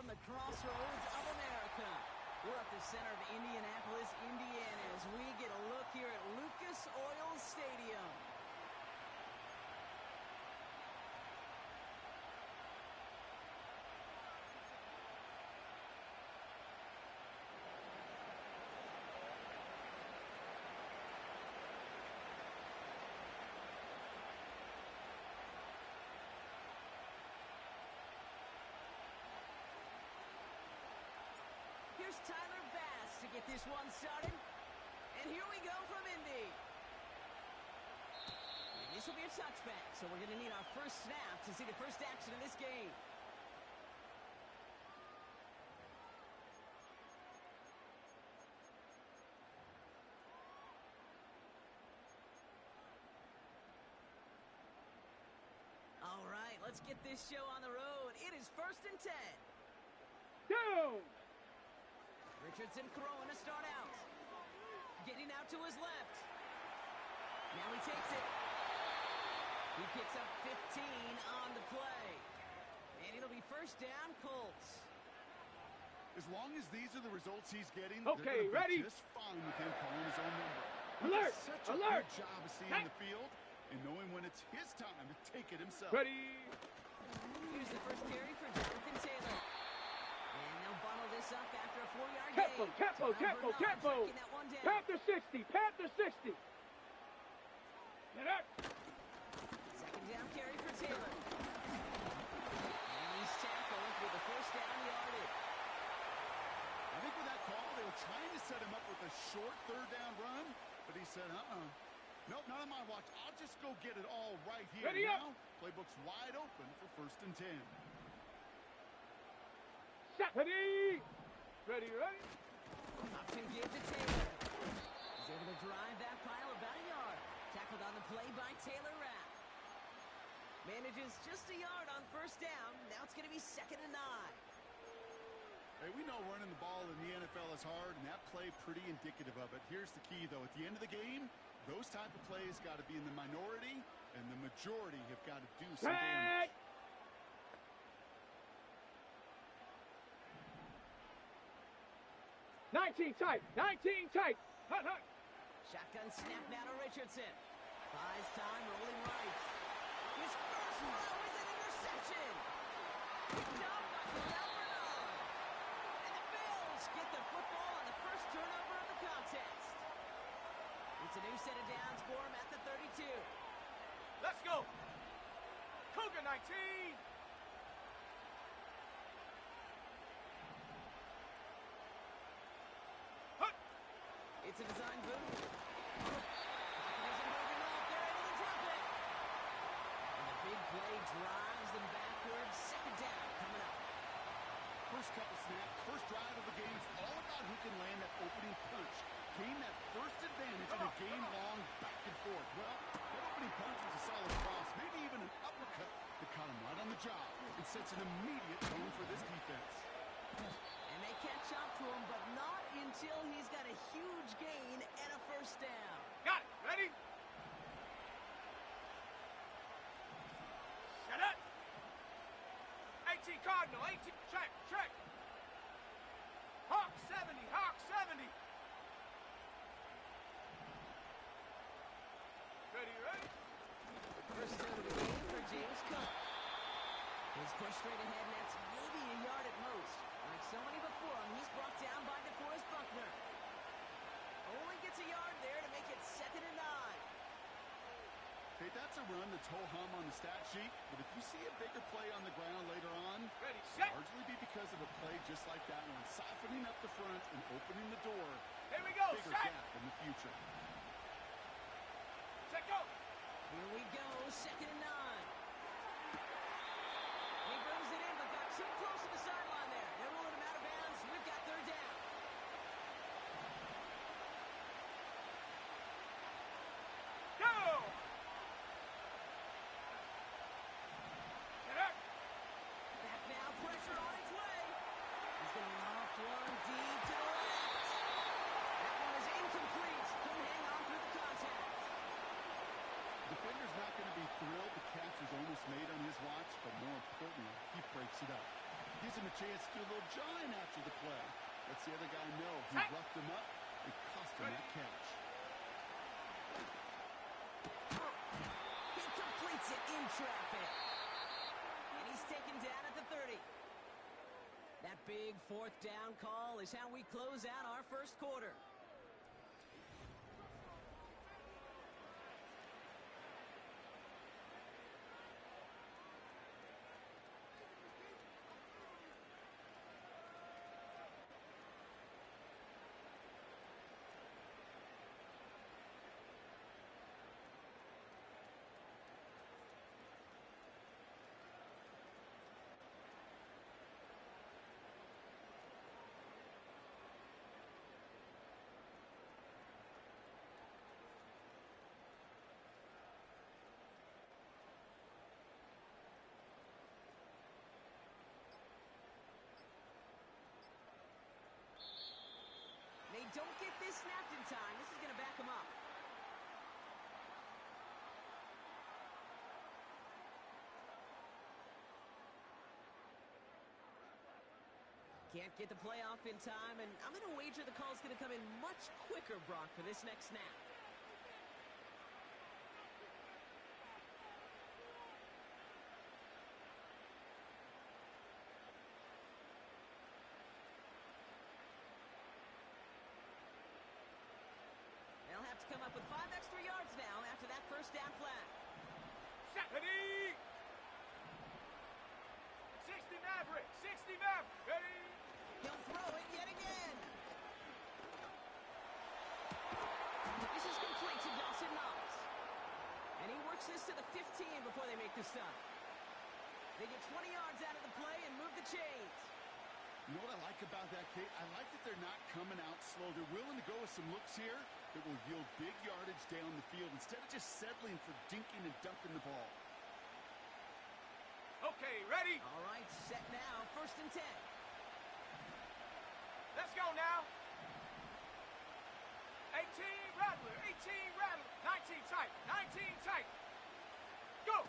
from the crossroads of America. We're at the center of Indianapolis, Indiana, as we get a look here at Lucas Oil Stadium. Here's Tyler Bass to get this one started. And here we go from Indy. And this will be a touchback, so we're going to need our first snap to see the first action of this game. All right, let's get this show on the road. It is 1st and 10. Go! Richardson throwing to start out. Getting out to his left. Now he takes it. He picks up 15 on the play. And it'll be first down, Colts. As long as these are the results he's getting, okay, they're ready? just fine with him calling his own number. He Alert! does such a Alert! good job of seeing the field and knowing when it's his time to take it himself. Ready? Here's the first carry for Jonathan Taylor. And they'll bundle this up after a 4-yard Tempo, gain. tempo, tempo, tempo. Panther 60, Panther 60. Get up. Second down carry for Taylor. And he's tackled with the first down yardage. I think with that call, they were trying to set him up with a short 3rd down run, but he said, nope, not on my watch. I'll just go get it all right here. Ready now, up. playbook's wide open for 1st and 10. Ready? Ready, ready? Option give to Taylor. He's able to drive that pile about a yard. Tackled on the play by Taylor Rapp. Manages just a yard on 1st down. Now it's going to be 2nd and 9. Hey, we know running the ball in the NFL is hard, and that play pretty indicative of it. Here's the key, though. At the end of the game, those type of plays got to be in the minority, and the majority have got to do some damage. 19 tight, 19 tight. Hut, hut. Shotgun snap now to Richardson. Buys time, rolling right. His first throw is an interception. Picked up by Terrell Bernard. And the Bills get the football on the first turnover of the contest. It's a new set of downs for him at the 32. Let's go. Cougar 19. It's a design boot. Isn't moving up. They're able to drop it. And the big play drives them backwards. 2nd down coming up. First couple snaps, first drive of the game, it's all about who can land that opening punch. Gain that first advantage in a game-long back and forth. Well, that opening punch was a solid cross, maybe even an uppercut that caught him right on the job and sets an immediate tone for this defense. And they catch up to him, but not until he's got a huge gain and a 1st down. Got it. Ready? Shut up. 18 Cardinal, 18. Check, check. Hawk 70, Hawk 70. Ready, ready? First down of the game for James Cook. He's pushed straight ahead, and that's maybe a yard at most. Like so many before him, he's brought down by DeForest Buckner. Only gets a yard there to make it 2nd and 9. Hey, that's a run that's ho-hum on the stat sheet, but if you see a bigger play on the ground later on, ready, set. Largely be because of a play just like that one, softening up the front and opening the door. Here we go, bigger set. gap in the future. Set, go. Here we go, 2nd and 9. He brings it in, but got too close to the sideline there. They're ruling him out of bounds. We've got 3rd down. Go! Get up! Back now, pressure on its way. He's going to loft one deep to the left. That one is incomplete. Couldn't hang on through the contact. Defender's not going to be thrilled the catch was almost made on his watch, but more importantly, he breaks it up. gives him a chance to do a little jawing after the play. Lets the other guy know he roughed him up and cost him that catch. He completes it in traffic. And he's taken down at the 30. That big fourth down call is how we close out our first quarter. They don't get this snapped in time. This is going to back them up. Can't get the play off in time, and I'm going to wager the call's going to come in much quicker, Brock, for this next snap. They'll have to come up with 5 extra yards now after that first down flag. Set. Ready. 60 Maverick. 60 Maverick. Ready. He'll throw it yet again. This is complete to Dawson Knox. And he works this to the 15 before they make the stop. They get 20 yards out of the play and move the chains. You know what I like about that, Kate? I like that they're not coming out slow. They're willing to go with some looks here that will yield big yardage down the field instead of just settling for dinking and dunking the ball. Okay, ready. All right, set now. 1st and 10. Let's go now. 18 Rattler. 18 Rattler. 19 tight. 19 tight. Go.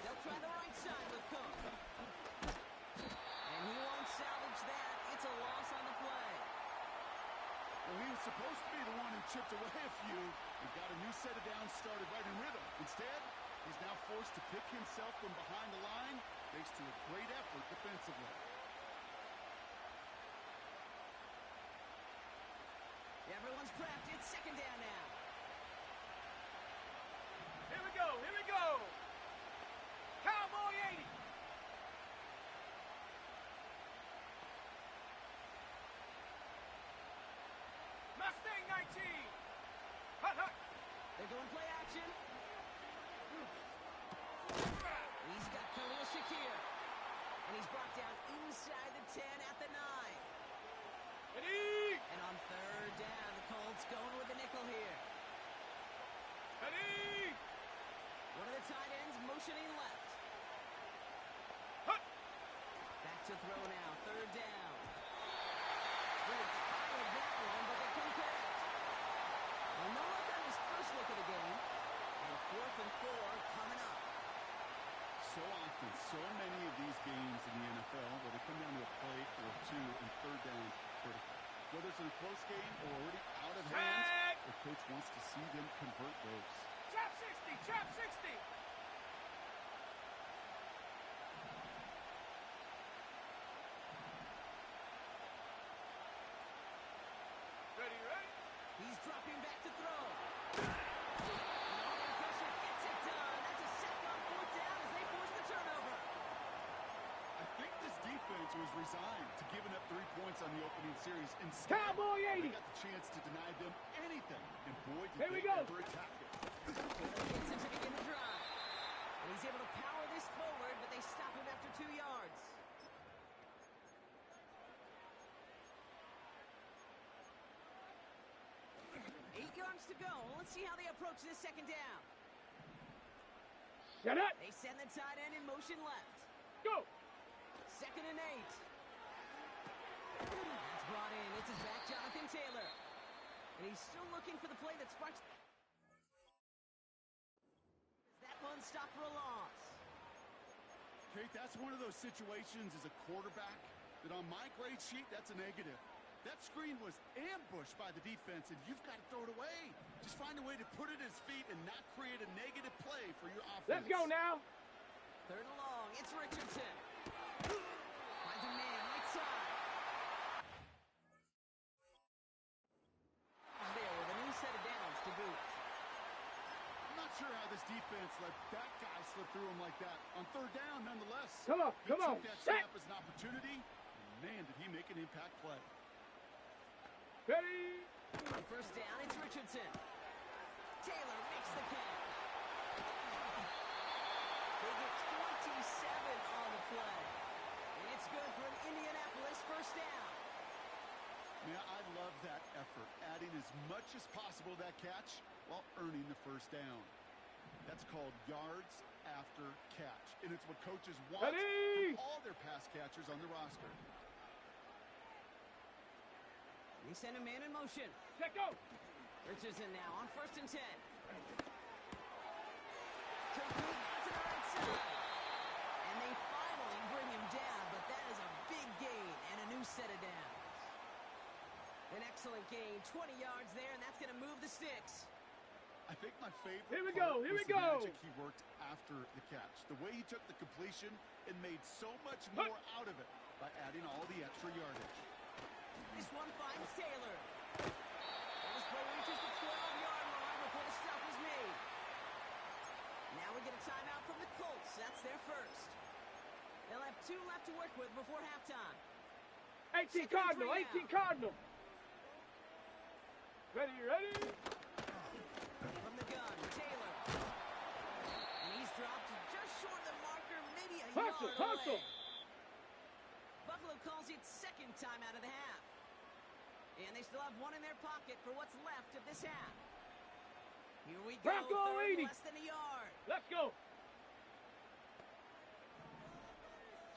They'll try the right side with Cook. And he won't salvage that. It's a loss on the play. Well, he was supposed to be the one who chipped away a few. He got a new set of downs started right in rhythm. Instead, he's now forced to pick himself from behind the line thanks to a great effort defensively. Everyone's prepped. It's 2nd down now. Here we go. Here we go. Cowboy 80. Mustang 19. Hut, hut. They're going play action. He's got Khalil Shakir. And he's brought down inside the 10 at the 9. Ready. And on 3rd down, the Colts going with the nickel here. Ready. One of the tight ends motioning left. Hut. Back to throw now. 3rd down. They fired that one, but they couldn't connect. Well, no luck on his first look of the game. And 4th and 4 coming up. So often, so many of these games in the NFL where they come down to a play or two and 3rd downs critical. Whether it's in a close game or already out of hands, the coach wants to see them convert those. Trap 60. Trap 60. Ready, ready. He's dropping back to throw. And all that pressure gets it done. That's a sack on 4th down as they force the turnover. I think this defense was resigned to giving up 3 points on the opening series. Instead, Cowboy 80. they got the chance to deny them anything. And boy, did Here we they go. ever attack it. Gets it to begin the drive. And he's able to power this forward, but they stop him after 2 yards. Eight yards to go. Let's see how they approach this 2nd down. Shut up. They send the tight end in motion left. Go. 2nd and 8. That's brought in. It's his back, Jonathan Taylor. And he's still looking for the play that sparks. That one stopped for a loss. Kate, that's one of those situations as a quarterback that on my grade sheet, that's a negative. That screen was ambushed by the defense, and you've got to throw it away. Just find a way to put it at his feet and not create a negative play for your offense. Let's go now. Third and long. It's Richardson. Finds a man right side. There with a new set of downs to boot. I'm not sure how this defense let that guy slip through him like that. On third down, nonetheless. Come on, come on. He took that snap as an opportunity, and man, did he make an impact play. Ready? On first down, it's Richardson. Taylor makes the catch. They get 27 on the play. And it's good for an Indianapolis first down. Man, I love that effort, adding as much as possible to that catch while earning the first down. That's called yards after catch, and it's what coaches want Ready? from all their pass catchers on the roster. They send a man in motion. Let go. Richardson now on first and 10. Complete out to the right side. And they finally bring him down, but that is a big gain and a new set of downs. An excellent gain, 20 yards there, and that's going to move the sticks. I think my favorite Here we part go, here was we the go. magic he worked after the catch. The way he took the completion and made so much more out of it by adding all the extra yardage. This one finds Taylor. And this play reaches the 12-yard line before the stop is made. Now we get a timeout from the Colts. That's their first. They'll have 2 left to work with before halftime. 18 Cardinal, 18 Cardinal. Ready, ready? From the gun, Taylor. And he's dropped just short of the marker, maybe a yard away. Buffalo calls it second time out of the half. And they still have one in their pocket for what's left of this half. Here we go, Bronco third, 80. less than a yard. Let's go.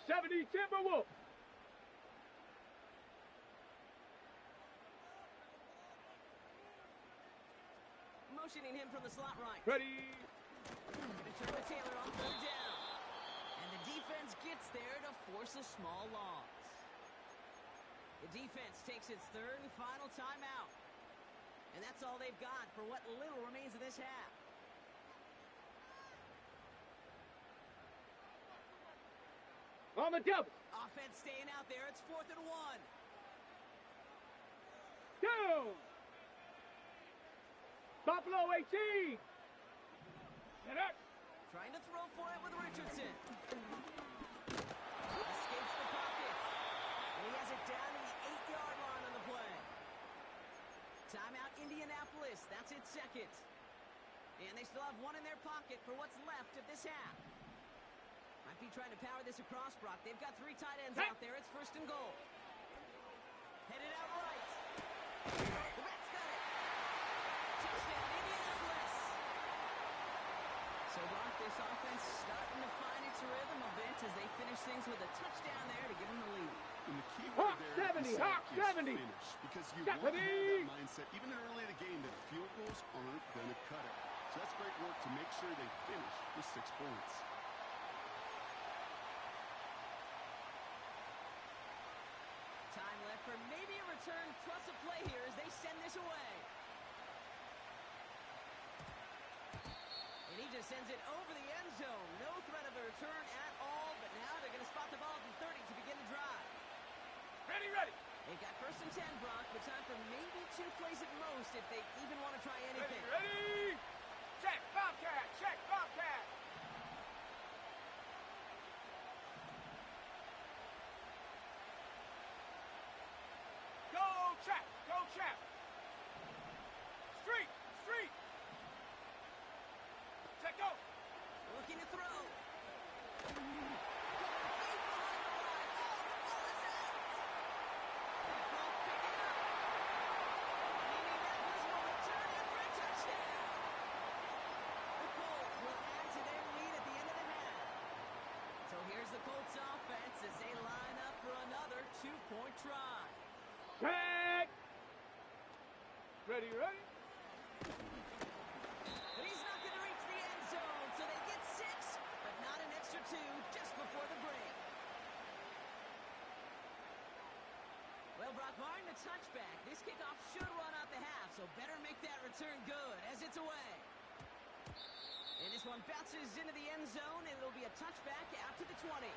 70 Timberwolf. Motioning him from the slot right. Ready? Gonna turn to Taylor on third down. And the defense gets there to force a small loss. The defense takes its third and final timeout. And that's all they've got for what little remains of this half. On the double. Offense staying out there. It's 4th and 1. Down. Buffalo 18. Get up. Trying to throw for it with Richardson. Escapes the pocket. And he has it down to the 8-yard line on the play. Timeout Indianapolis. That's its second. And they still have one in their pocket for what's left of this half. Might be trying to power this across, Brock. They've got 3 tight ends out there. It's 1st and goal. Headed out right. The Mets got it. Touchdown, Indianapolis. So, Brock, this offense starting to find its rhythm a bit as they finish things with a touchdown there to give them the lead. And the key Hawk word there 70, is Hawk 70. finish, because you want to have that mindset, even early in the game, that field goals aren't going to cut it. So that's great work to make sure they finish with 6 points. Time left for maybe a return plus a play here as they send this away. And he just sends it over the end zone. No threat of a return at all, but now they're going to spot the ball at the 30 to begin the drive. Ready, ready. They've got 1st and 10, Brock, but time for maybe 2 plays at most if they even want to try Ready, anything. ready. Check, Bobcat, check, Bobcat. Go, Chap, go, Chap. Street, street. Check, go. Looking to throw. Colts offense as they line up for another 2-point try. Check. Ready, ready. But he's not going to reach the end zone, so they get 6, but not an extra 2 just before the Brock, barring the touchback, this kickoff should run out the half, so better make that return good as it's away. And this one bounces into the end zone, and it'll be a touchback out to the 20.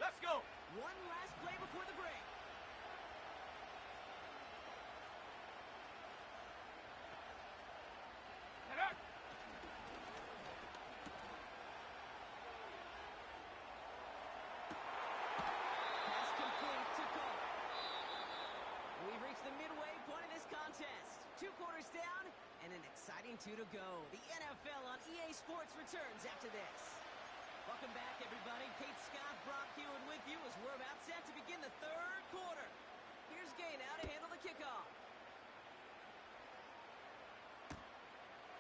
Let's go. One last play before the break. Get up. Pass complete to Cole. We've reached the midway point of this contest. 2 quarters down and an exciting 2 to go. The NFL on EA Sports returns after this. Welcome back, everybody. Kate Scott, Brock Hewitt with you as we're about set to begin the 3rd quarter. Here's Gay now to handle the kickoff.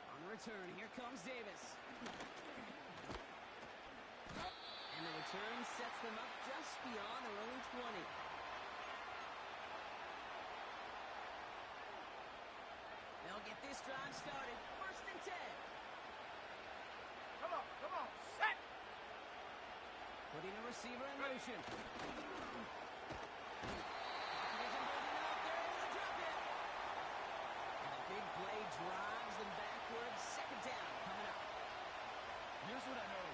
On the return, here comes Davis. And the return sets them up just beyond their own 20. They'll get this drive started. 1st and 10. Come on, set. Putting the receiver in motion. They're able to drop it. And a big play drives them backwards. 2nd down coming up. Here's what I know.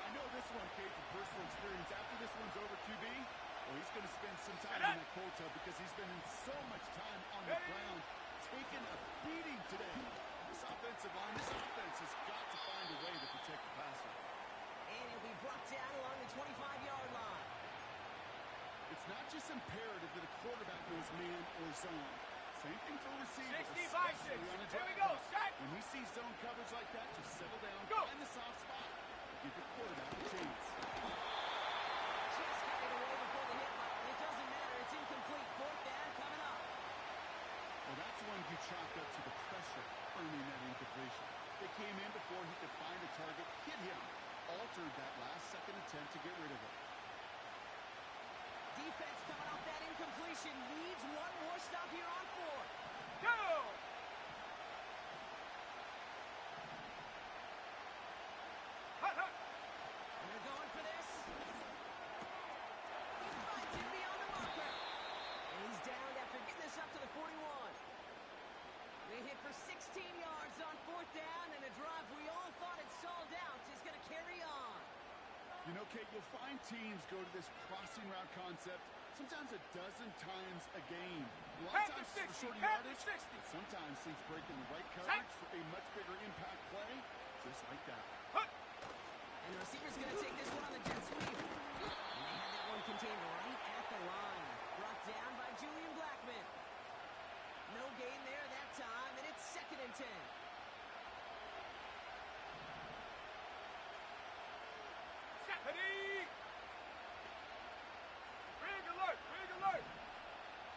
I know this one, Kate, from personal experience. After this one's over, QB, well, he's going to spend some time in that cold tub because he's spending so much time on the ground, taking a beating today. This offensive line, this offense has got to find a way to protect the passer. And he'll be brought down along the 25-yard line. It's not just imperative that a quarterback knows man or zone. Same thing for receivers. 60 by 6. Here we go, set. When he sees zone coverage like that, just settle down, Go. find the soft spot, give the quarterback a chance. Just carried away before the hit line. It doesn't matter. It's incomplete. 4th down coming up. Well, that's one you chalk up to the pressure earning that incompletion. They came in before he could find a target, hit him, altered that last-second attempt to get rid of it. Defense coming off that incompletion needs one more stop here on 4th. Go. Hut, hut. They're going for this. He finds him beyond the marker. And he's downed after getting this up to the 41. They hit for 16 yards on 4th down, and a drive we all thought had stalled out is going to carry on. You know, Kate, you'll find teams go to this crossing route concept sometimes a dozen times a game. A lot of times for short yardage, but sometimes things break in the right coverage for a much bigger impact play, just like that. And the receiver's going to take this one on the jet sweep. And they had that one contained right at the line. Brought down by Julian Blackman. No gain there that time, and it's 2nd and 10. Ready. Rig alert, rig alert.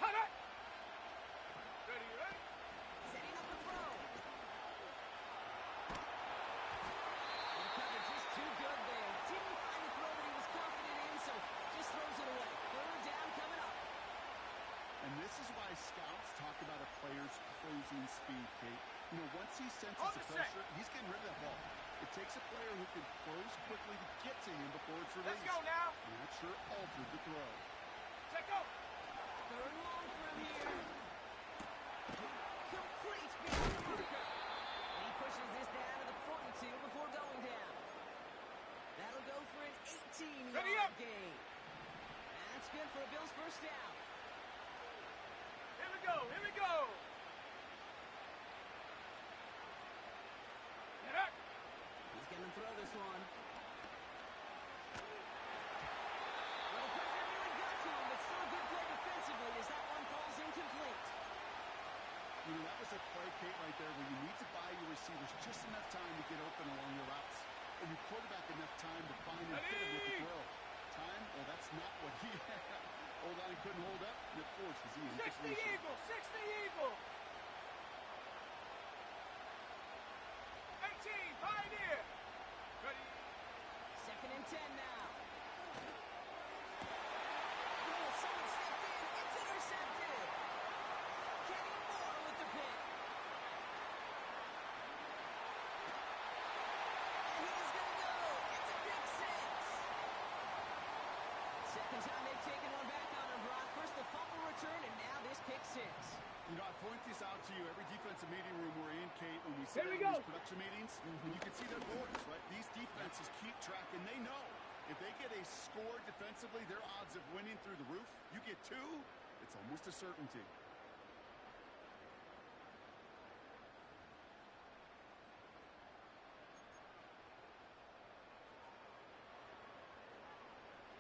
Hut, hut. Ready, ready. Setting up a throw. And the coverage just too good there. Didn't find the throw that he was confident in, so just throws it away. 3rd down coming up. And this is why scouts talk about a player's closing speed, Kate. You know, once he senses the pressure, he's getting rid of that ball. It takes a player who can close quickly to get to him before it's released. Let's go now. And that sure altered the throw. Check go. 3rd and long for him here. Complete beyond the marker. And he pushes this down to the 42 before going down. That'll go for an 18-yard gain. That's good for a Bills 1st down. Here we go, here we go. Get up. He's going to throw this one. Well, the pressure really got to him, but still a good play defensively as that one falls incomplete. You know, that was a play, Kate, right there where you need to buy your receivers just enough time to get open along your routes. And your quarterback enough time to find and hit him with the throw. Time? Well, that's not what he had. O-line couldn't hold up, and it forces the incompletion. 60 Eagle, 60 Eagle. 18, Pioneer. Ready. return, and now this pick six. You know, I point this out to you every defensive meeting room we're in, Kate, when we sit Here we down in go. these production meetings, and you can see their boards, right? These defenses keep track, and they know if they get a score defensively, their odds of winning through the roof. You get two, it's almost a certainty.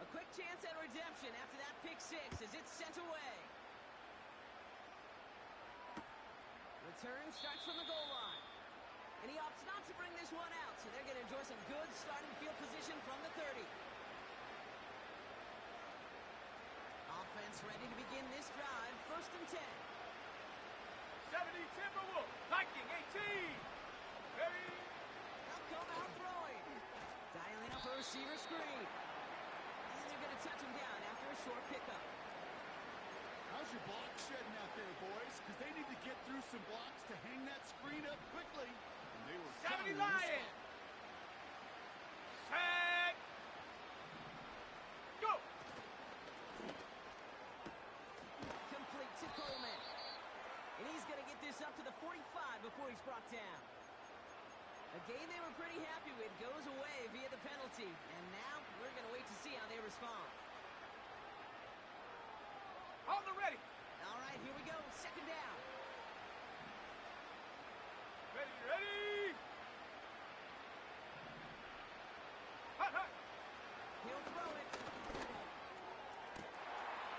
A quick chance at redemption after that pick six as it's sent away. Return starts from the goal line. And he opts not to bring this one out, so they're going to enjoy some good starting field position from the 30. Offense ready to begin this drive. First and 10. 70 Timberwolves. Viking 18. Ready. They'll come out throwing. Dialing up a receiver screen. And they're going to touch him down after a short pickup. How's your block shedding out there, boys? Because they need to get through some blocks to hang that screen up quickly. And they were 70 countering this Lions. spot. Set. Go. Complete to Coleman. And he's going to get this up to the 45 before he's brought down. A game they were pretty happy with goes away via the penalty. And now we're going to wait to see how they respond. On the ready. All right, here we go. Second down. Ready, ready. Hot, hot. He'll throw it.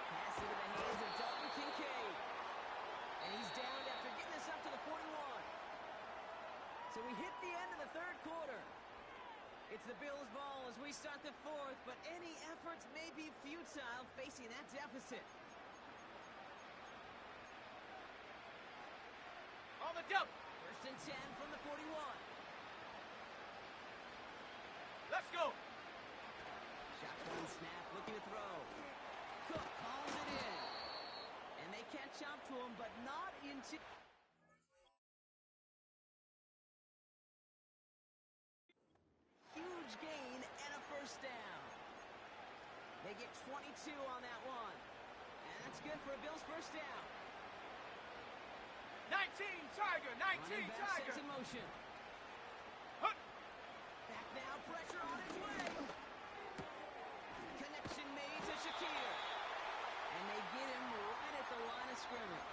Pass into the hands of Dalton Kincaid. And he's downed after getting this up to the 41. So we hit the end of the third quarter. It's the Bills' ball as we start the fourth, but any efforts may be futile facing that deficit. On the double. First and 10 from the 41. Let's go. Shotgun snap, looking to throw. Cook calls it in. And they catch up to him, but not into... Huge gain and a first down. They get 22 on that one. And that's good for a Bills first down. 19 Tiger, 19 Running back Tiger. sets in motion. Hut. Back now, pressure on its way. Connection made to Shakir. And they get him right at the line of scrimmage.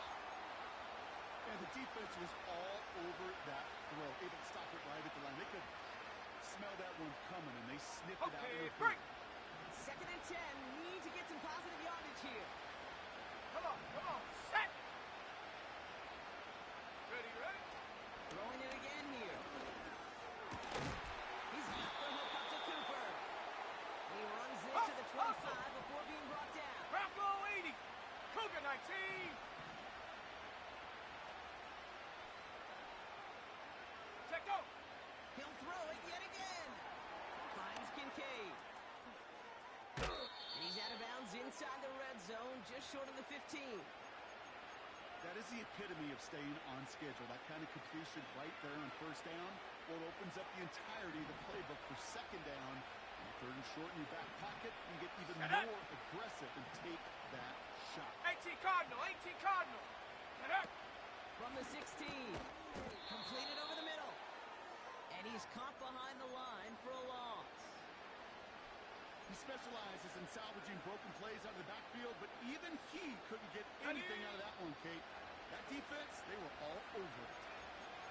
And the defense was all over that throw, able to stop it right at the line. They could smell that one coming, and they sniffed it out. Okay, real break. quick. Second and 10. Need to get some positive yardage here. Come on, set. Ready, ready. Throwing it again here. He's got the hook up to Cooper. He runs this to the 25 before being brought down. Bronco 80. Cougar 19. Check go. He'll throw it yet again. Finds Kincaid. And he's out of bounds inside the red zone, just short of the 15. That is the epitome of staying on schedule. That kind of completion right there on first down. Well, it opens up the entirety of the playbook for second down. And third and short in your back pocket, you get even more aggressive and take that shot. 18 Cardinal, 18 Cardinal. Set up. From the 16. Completed over the middle. And he's caught behind the line for a loss. He specializes in salvaging broken plays out of the backfield, but even he couldn't get anything out of that one, Kate. That defense, they were all over it.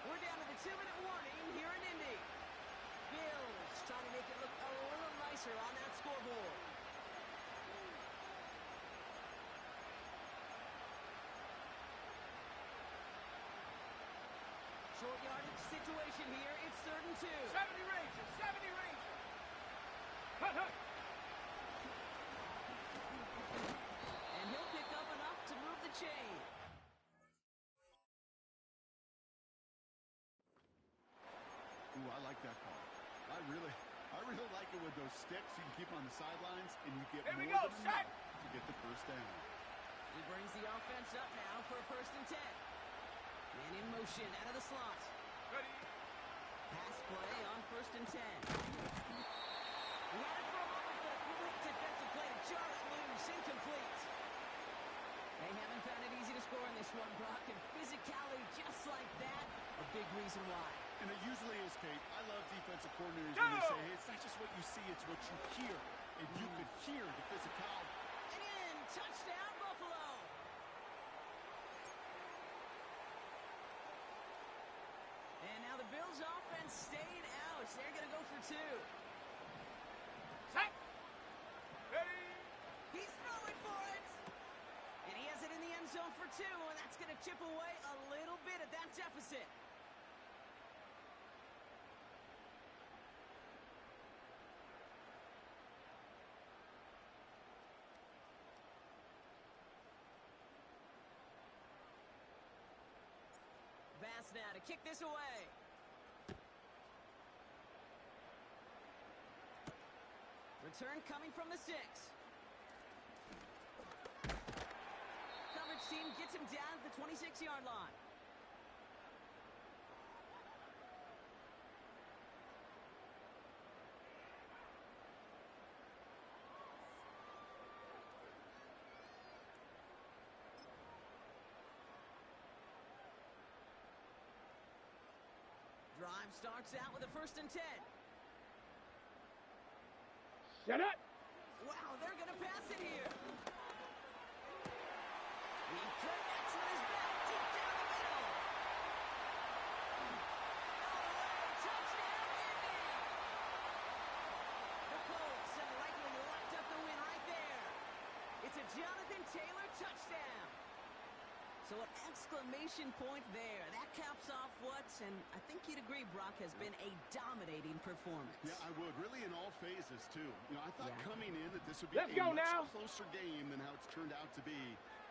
We're down to the 2-minute warning here in Indy. Bills trying to make it look a little nicer on that scoreboard. Short yardage situation here. It's third and 2. 70 Rangers, 70 Rangers. Hut, hut. And he'll pick up enough to move the chain. Ooh, I like that call. I really like it with those sticks. You can keep them on the sidelines, and you get Here we more go, than set. enough to get the first down. He brings the offense up now for a first and 10. Man in motion out of the slot. Ready. Pass play on first and 10. He had it for a moment, but a quick defensive play to jar it loose. Incomplete. And They haven't found it easy to score in this one, Brock, and physicality just like that, a big reason why. And it usually is, Kate. I love defensive coordinators when they say, hey, it's not just what you see, it's what you hear. And you could hear the physicality. And in, touchdown, Buffalo. And now the Bills offense staying out. They're going to go for two. Set. Ready. He's throwing for it. And he has it in the end zone for two, and that's going to chip away a little bit at that deficit. Bass now to kick this away. Return coming from the 6. Coverage team gets him down at the 26-yard line. Drive starts out with a 1st and 10. Set it. Wow, they're going to pass it here. He connects with his back deep down the middle. All the way, touchdown, Indy. The Colts have likely locked up the win right there. It's a Jonathan Taylor touchdown. So an exclamation point there. That caps off what, and I think you'd agree, Brock, has been a dominating performance. Yeah, I would. Really in all phases, too. You know, I thought coming in that this would be Let's a go much now. closer game than how it's turned out to be.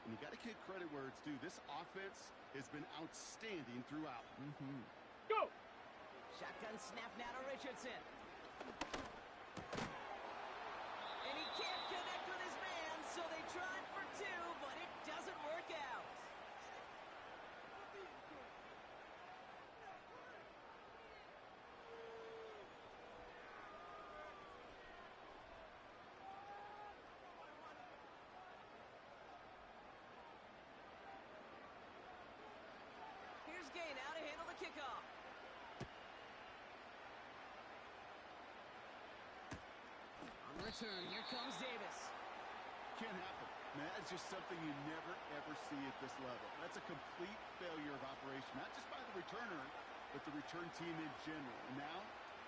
And you got to give credit where it's due. This offense has been outstanding throughout. Go. Shotgun snap now to Richardson. And he can't connect with his man, so they tried for two, but it doesn't work out. Here's Gay now to handle the kickoff. On return, here comes Davis. Can't happen. Man, that's just something you never, ever see at this level. That's a complete failure of operation, not just by the returner, but the return team in general. And now,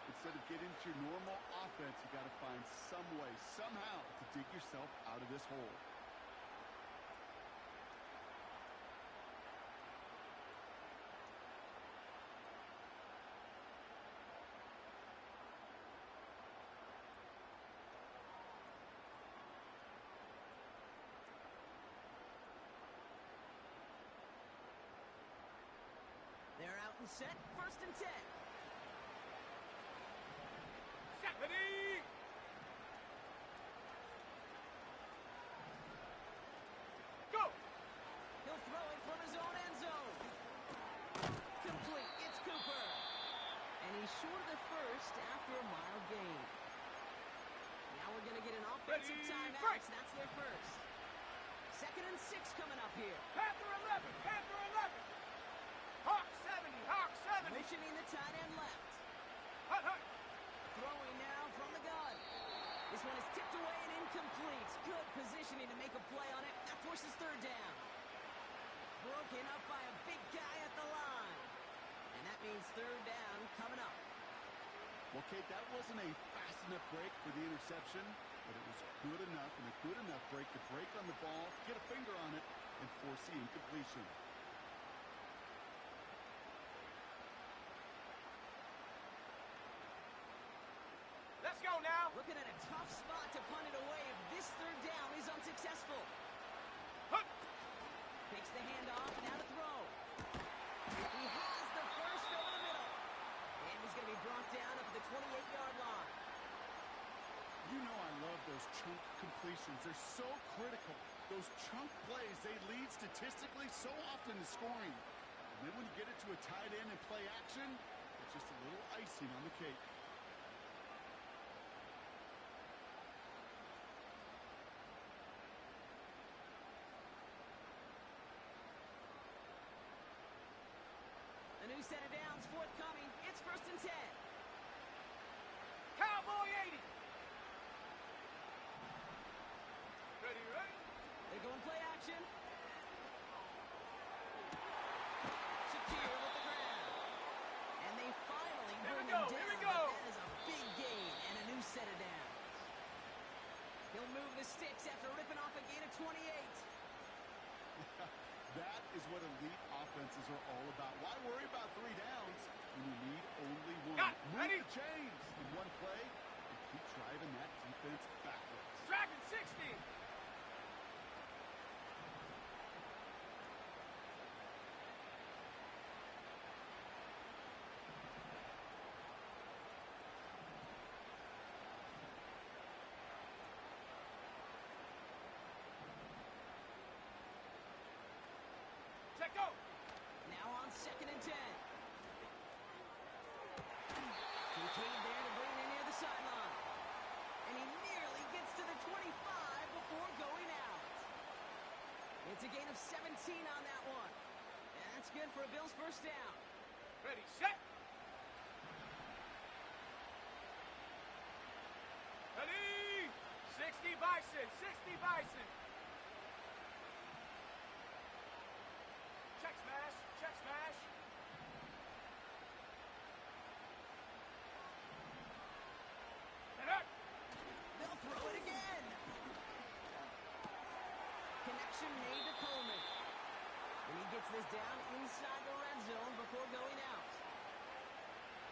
instead of getting to your normal offense, you got to find some way, somehow, to dig yourself out of this hole. They're out and set, 1st and 10. Set. Ready. Go. He'll throw it from his own end zone. Complete, it's Cooper. And he's short of the 1st after a mild gain. Now we're going to get an offensive Ready, timeout, break. and that's their 1st. 2nd and 6 coming up here. Panther 11. Panther 11. Hawk 70. Hawk 70. Motioning the tight end left. Hut, hut. Throwing now from the gun. This one is tipped away and incomplete. Good positioning to make a play on it. That forces 3rd down. Broken up by a big guy at the line. And that means 3rd down coming up. Well, Kate, that wasn't a fast enough break for the interception, but it was good enough and a good enough break to break on the ball, get a finger on it, and force the incompletion. Let's go now. Looking at a tough spot to punt it away if this 3rd down is unsuccessful. Hut. Takes the handoff, now to throw. He has the 1st over the middle. And he's going to be brought down up at the 28-yard line. You know I love those chunk completions. They're so critical. Those chunk plays, they lead statistically so often to scoring. And then when you get it to a tight end and play action, it's just a little icing on the cake. set of downs forthcoming. It's 1st and 10. Cowboy 80. Ready, ready. They go and play action. Secure with the grab. And they finally Here we bring go, him here we down. go. But that is a big gain and a new set of downs. He'll move the sticks after ripping off a gain of 28. That is what elite offenses are all about. Why worry about 3 downs when you need only 1? Got it. Move Ready. the chains in one play and keep driving that defense backwards. Dragon 60. Check go. Now on 2nd and 10. Kincaid there to bring it in near the sideline. And he nearly gets to the 25 before going out. It's a gain of 17 on that one. And that's good for a Bills 1st down. Ready, set. Ready. 60 Bison, 60 Bison. Check smash, check smash. And up. They'll throw it again. Connection made to Coleman. And he gets this down inside the red zone before going out.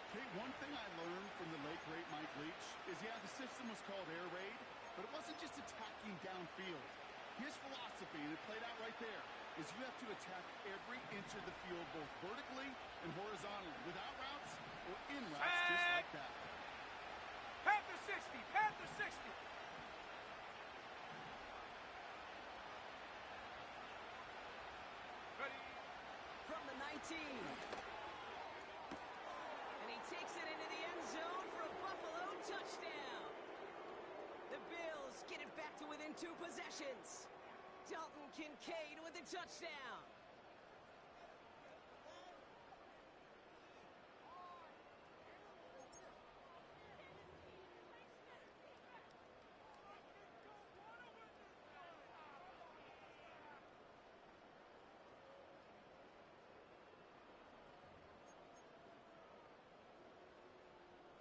Okay, one thing I learned from the late, great Mike Leach is, yeah, the system was called air raid, but it wasn't just attacking downfield. His philosophy, and it played out right there, is you have to attack every inch of the field, both vertically and horizontally, without routes or in routes, just like that. Panther 60, Panther 60. Ready. From the 19. And he takes it into the end zone for a Buffalo touchdown. The Bills get it back to within 2 possessions. Dalton Kincaid with a touchdown.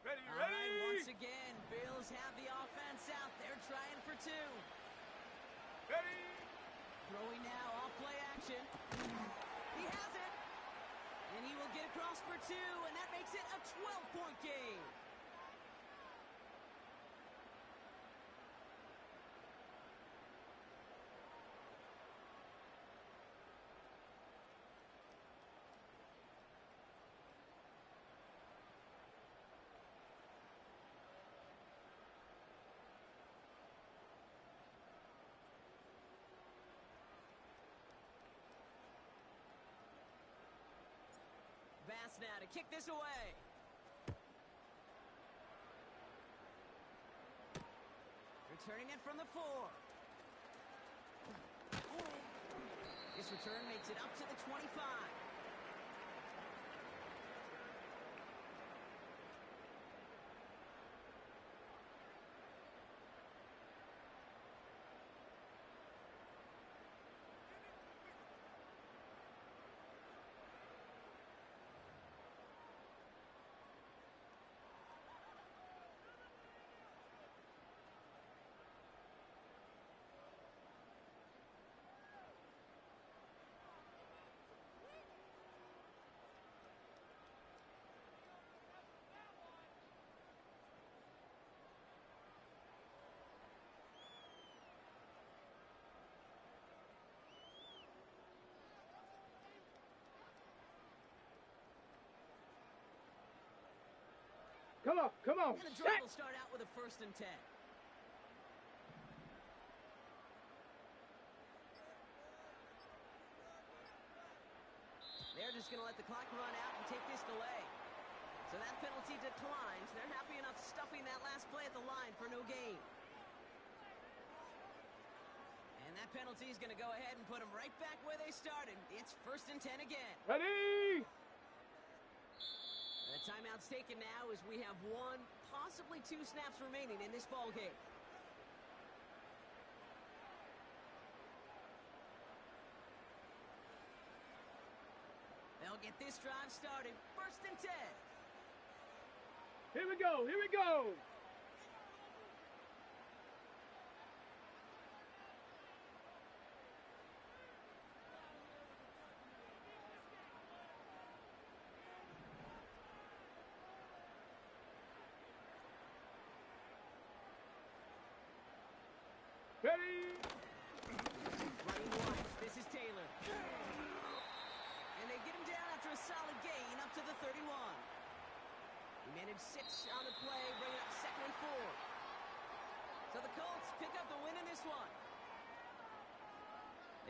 Ready, All right, ready. once again, Bills have the offense out. They're trying for 2. Ready. Throwing now off play action. He has it. And he will get across for 2, and that makes it a 12-point game. Bass now to kick this away. Returning it from the 4. This return makes it up to the 25. Come on, And the set. drive will start out with a 1st and 10. They're just going to let the clock run out and take this delay. So that penalty declines. They're happy enough stuffing that last play at the line for no gain. And that penalty is going to go ahead and put them right back where they started. It's 1st and 10 again. Ready. The timeout's taken now as we have 1, possibly 2 snaps remaining in this ball game. They'll get this drive started. 1st and 10. Here we go, here we go. Ready? Running once. This is Taylor. And they get him down after a solid gain up to the 31. He managed 6 on the play, bringing up 2nd and 4. So the Colts pick up the win in this one.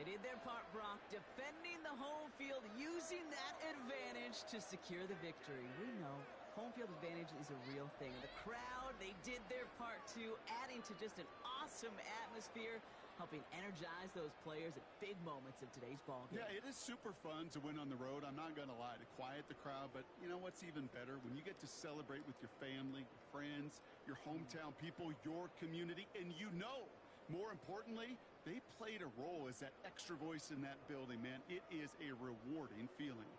They did their part, Brock, defending the home field, using that advantage to secure the victory. We know home field advantage is a real thing. And the crowd, they did their part too, adding to just an awesome atmosphere, helping energize those players at big moments of today's ball game. Yeah, it is super fun to win on the road. I'm not going to lie, to quiet the crowd. But you know what's even better? When you get to celebrate with your family, your friends, your hometown people, your community, and you know, more importantly, they played a role as that extra voice in that building, man. It is a rewarding feeling.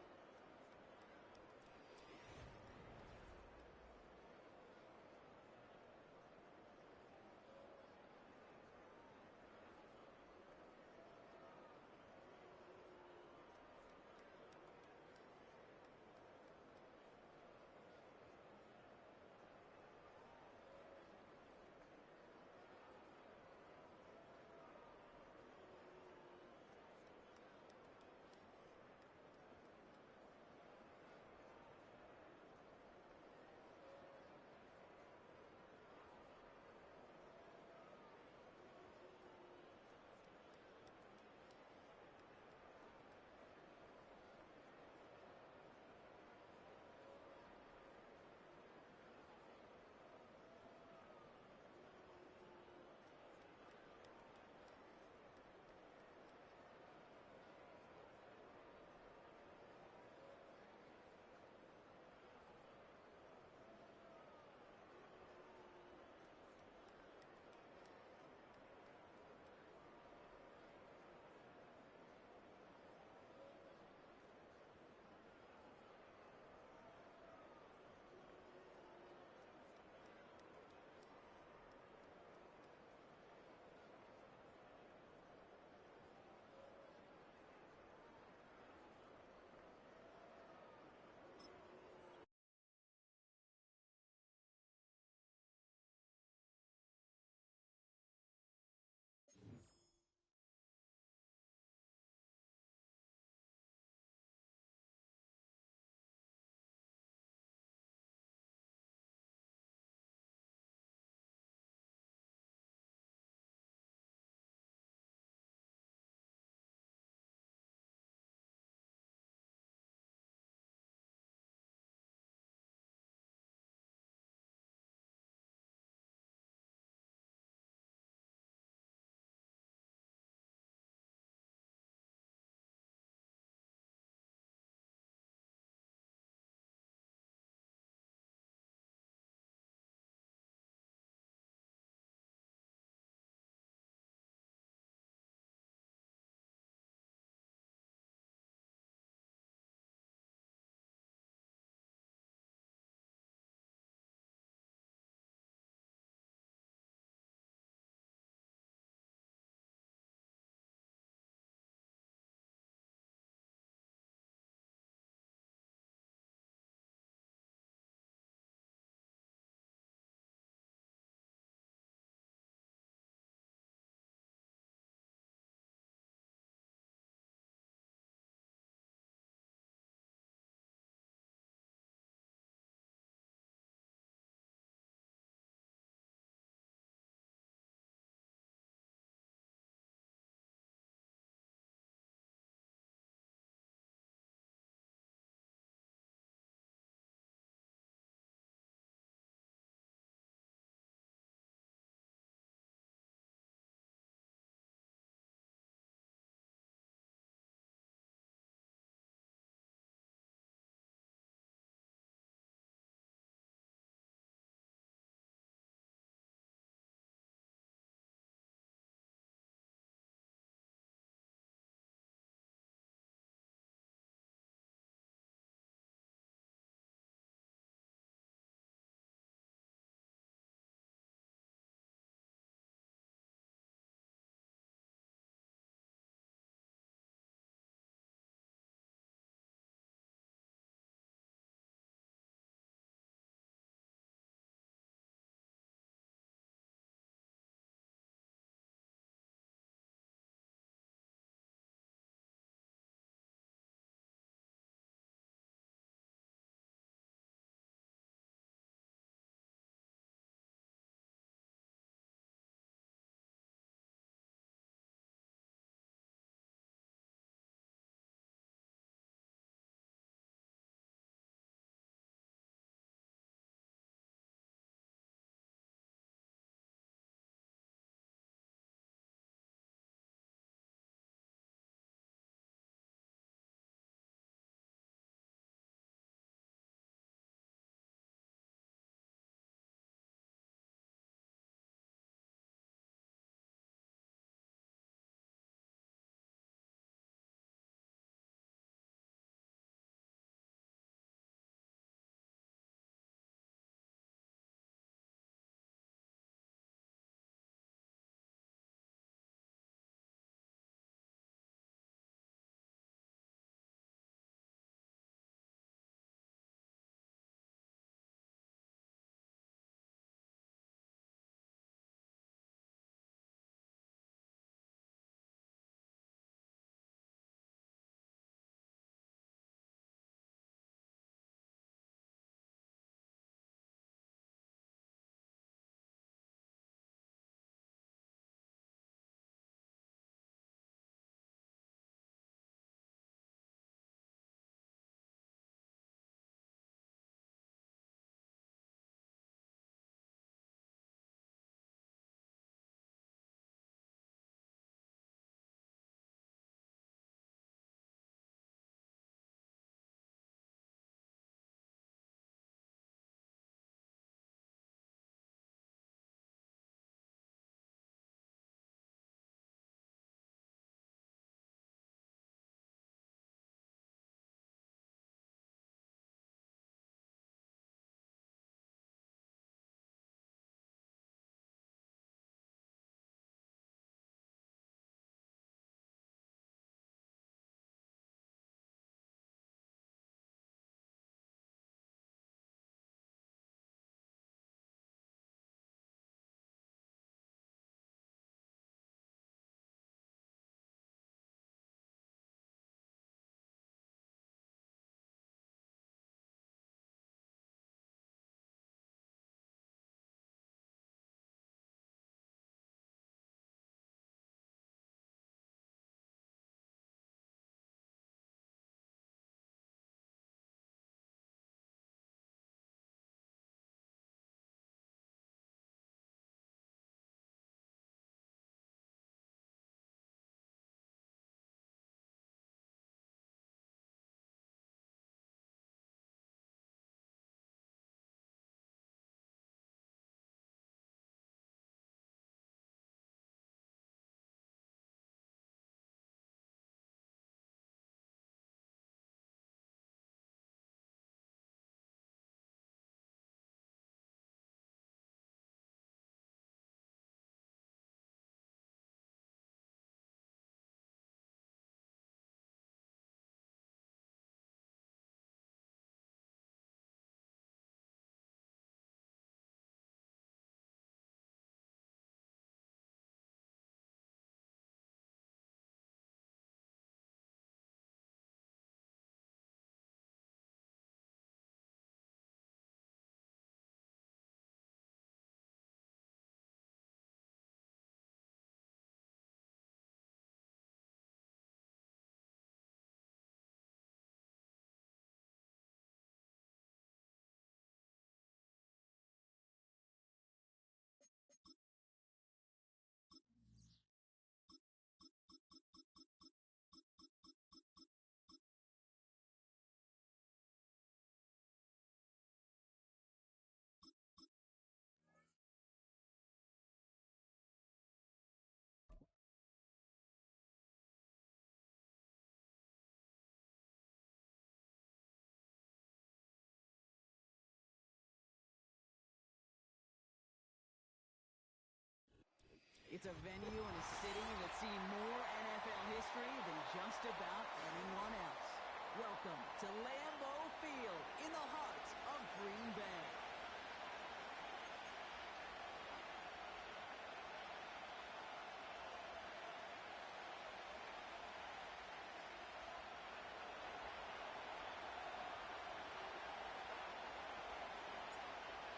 It's a venue and a city that's seen more NFL history than just about anyone else. Welcome to Lambeau Field in the heart of Green Bay.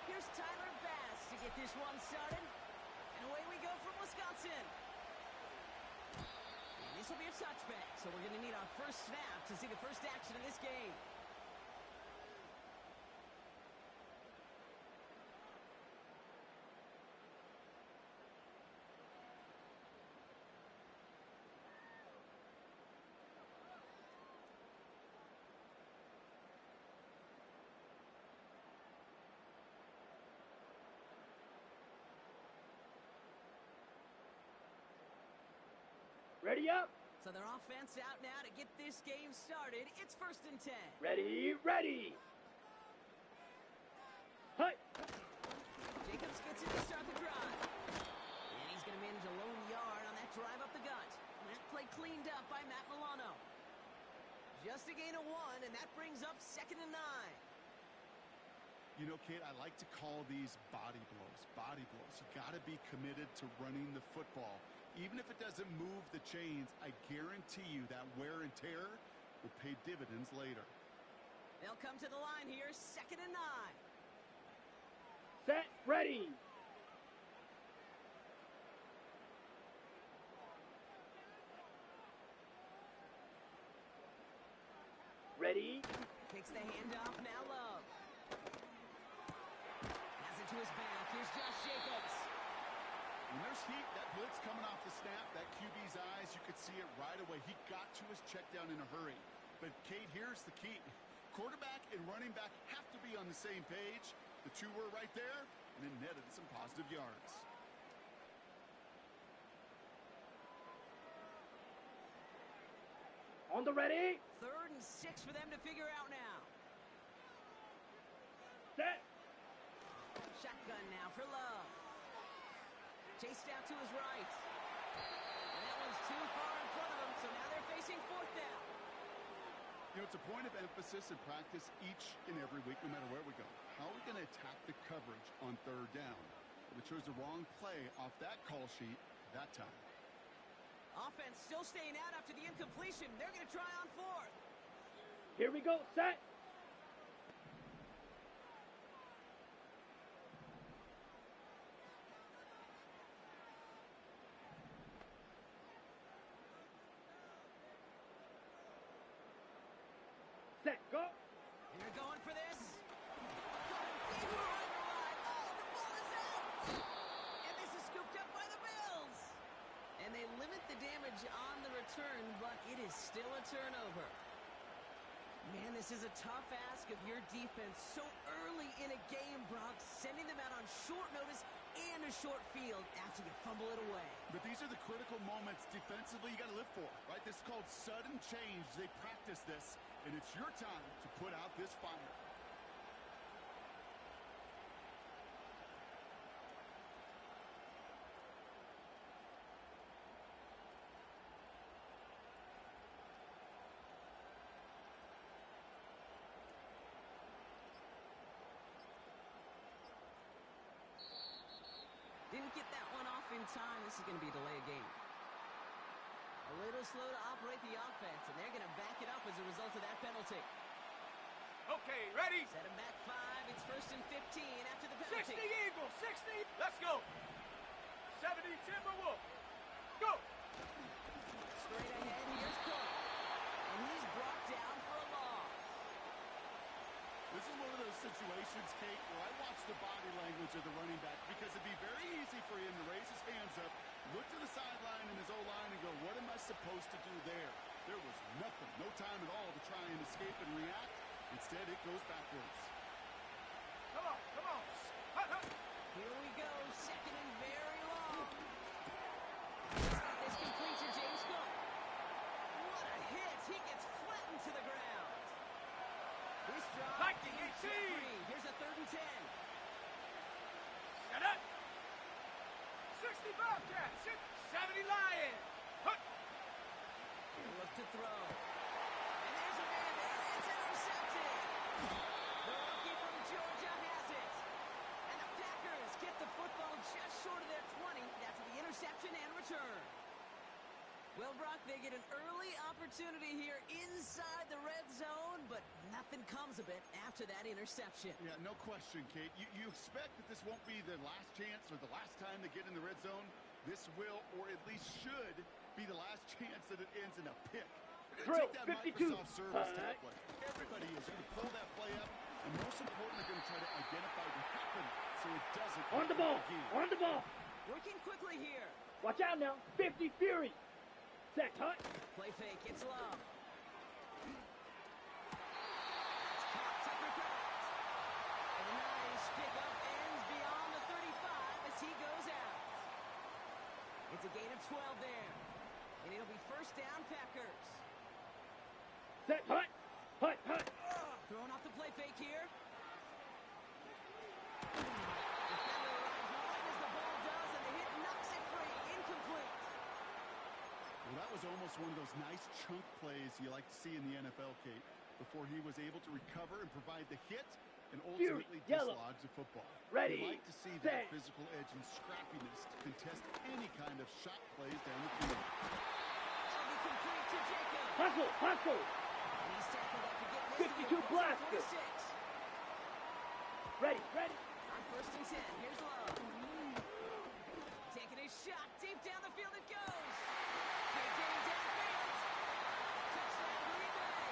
Here's Tyler Bass to get this one started. And away we go from Wisconsin. And this will be a touchback, so we're going to need our first snap to see the first action in this game. Ready up. So their offense out now to get this game started. It's 1st and 10. Ready, ready. Hi. Jacobs gets in to start the drive. And he's going to manage a lone yard on that drive up the gut. And that play cleaned up by Matt Milano. Just a gain of 1, and that brings up 2nd and 9. You know, Kate, I like to call these body blows. Body blows. You got to be committed to running the football. Even if it doesn't move the chains, I guarantee you that wear and tear will pay dividends later. They'll come to the line here, 2nd and 9. Set, ready. Ready. Takes the handoff, now Love. Has it to his back. Here's Josh Jacobs. When there's heat, that blitz coming off the snap, that QB's eyes, you could see it right away. He got to his check down in a hurry. But, Kate, here's the key. Quarterback and running back have to be on the same page. The two were right there, and it netted some positive yards. On the ready. 3rd and 6 for them to figure out now. Set. Shotgun now for Love. Chased out to his right. And that one's too far in front of him, so now they're facing 4th down. You know, it's a point of emphasis in practice each and every week, no matter where we go. How are we going to attack the coverage on 3rd down? Well, they chose the wrong play off that call sheet that time. Offense still staying out after the incompletion. They're going to try on 4th. Here we go. Set. Set, go. And they're going for this. Deep right to right. Oh, the ball is out. And this is scooped up by the Bills. And they limit the damage on the return, but it is still a turnover. Man, this is a tough ask of your defense so early in a game, Brock, sending them out on short notice and a short field after you fumble it away. But these are the critical moments defensively you got to live for, right? This is called sudden change. They practice this, and it's your time to put out this fire. Didn't get that one off in time. This is going to be a delay of game. A little slow to operate the offense, and they're going to back it up as a result of that penalty. Okay, ready. Set him back 5. It's 1st and 15 after the penalty. 60 Eagles, 60. Let's go. 70 Timberwolves. Go. Straight ahead, here's Cook. And he's brought down for a loss. This is one of those situations, Kate, where I watch the body language of the running back because it'd be very easy for him to raise his hands up, look to the sideline in his O-line and go, what am I supposed to do there? There was nothing, no time at all to try and escape and react. Instead, it goes backwards. Come on, come on. Hut, hut. Here we go, 2nd and very long. He's got this complete to James Cook. What a hit. He gets flattened to the ground. This drive Viking in 18. jeopardy. Here's a 3rd and 10. Set up. 60 Bobcats. 70 Lions. Hut. He'll look to throw. And there's a man there. It's intercepted. The rookie from Georgia has it. And the Packers get the football just short of their 20 after the interception and return. Well, Brock, they get an early opportunity here inside the red zone, but nothing comes of it after that interception. Yeah, no question, Kate. You expect that this won't be their last chance or the last time they get in the red zone. This will, or at least should, be the last chance that it ends in a pick. Drill, Take that 52. Microsoft service template. Everybody is going to pull that play up, and most importantly, going to try to identify what happened so it doesn't On the happen ball. again. On the ball. Working quickly here. Watch out now. 50 Fury. Set, Hunt. Play fake. It's Love. That's caught. Tucker Craft. And a nice pickup ends beyond the 35 as he goes out. It's a gain of 12 there. And it'll be first down, Packers. Set, Hunt. Hunt, Hunt. Throwing off the play fake here. Defender arrives right as the ball does, and the hit knocks it free. Incomplete. Well, that was almost one of those nice chunk plays you like to see in the NFL, Kate, before he was able to recover and provide the hit and ultimately yellow. dislodge the football. Ready, You like to see set. that physical edge and scrappiness to contest any kind of shot plays down the field. That'll be complete to Jacob. Hustle, hustle. And he's tackled after getting this 52 blaster. 46. Ready, ready. On first and 10, here's Love. Taking a shot, deep down the field it goes. Big gain downfield. Touchdown, Green Bay.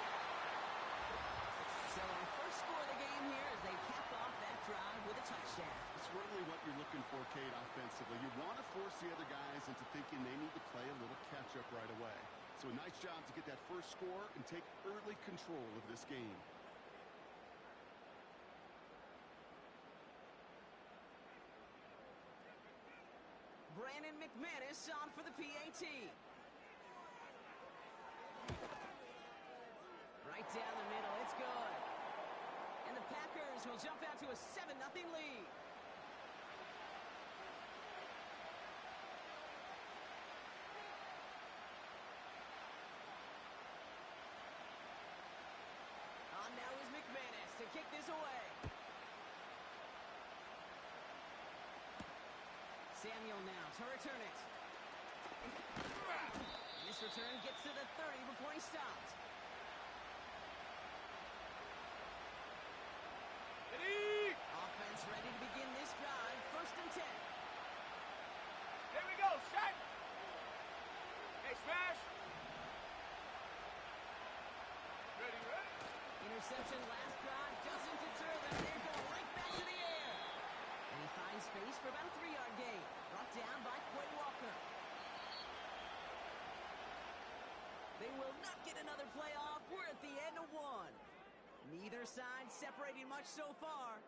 So our first score of the game here as they cap off that drive with a touchdown. It's really what you're looking for, Kate, offensively. You want to force the other guys into thinking they need to play a little catch-up right away. So a nice job to get that first score and take early control of this game. Brandon McManus on for the PAT. Right down the middle, it's good. And the Packers will jump out to a 7-0 lead. On now is McManus to kick this away. Samuel now to return it. And this return gets to the 30 before he stopped. Ready. Offense ready to begin this drive. First and 10. Here we go. Shot. Hey, smash. Ready, ready. Interception last drive doesn't deter them. They're going right back to the air. And he finds space for about a 3-yard gain. Brought down by Quay Walker. They will not get another play off. We're at the end of one. Neither side separating much so far.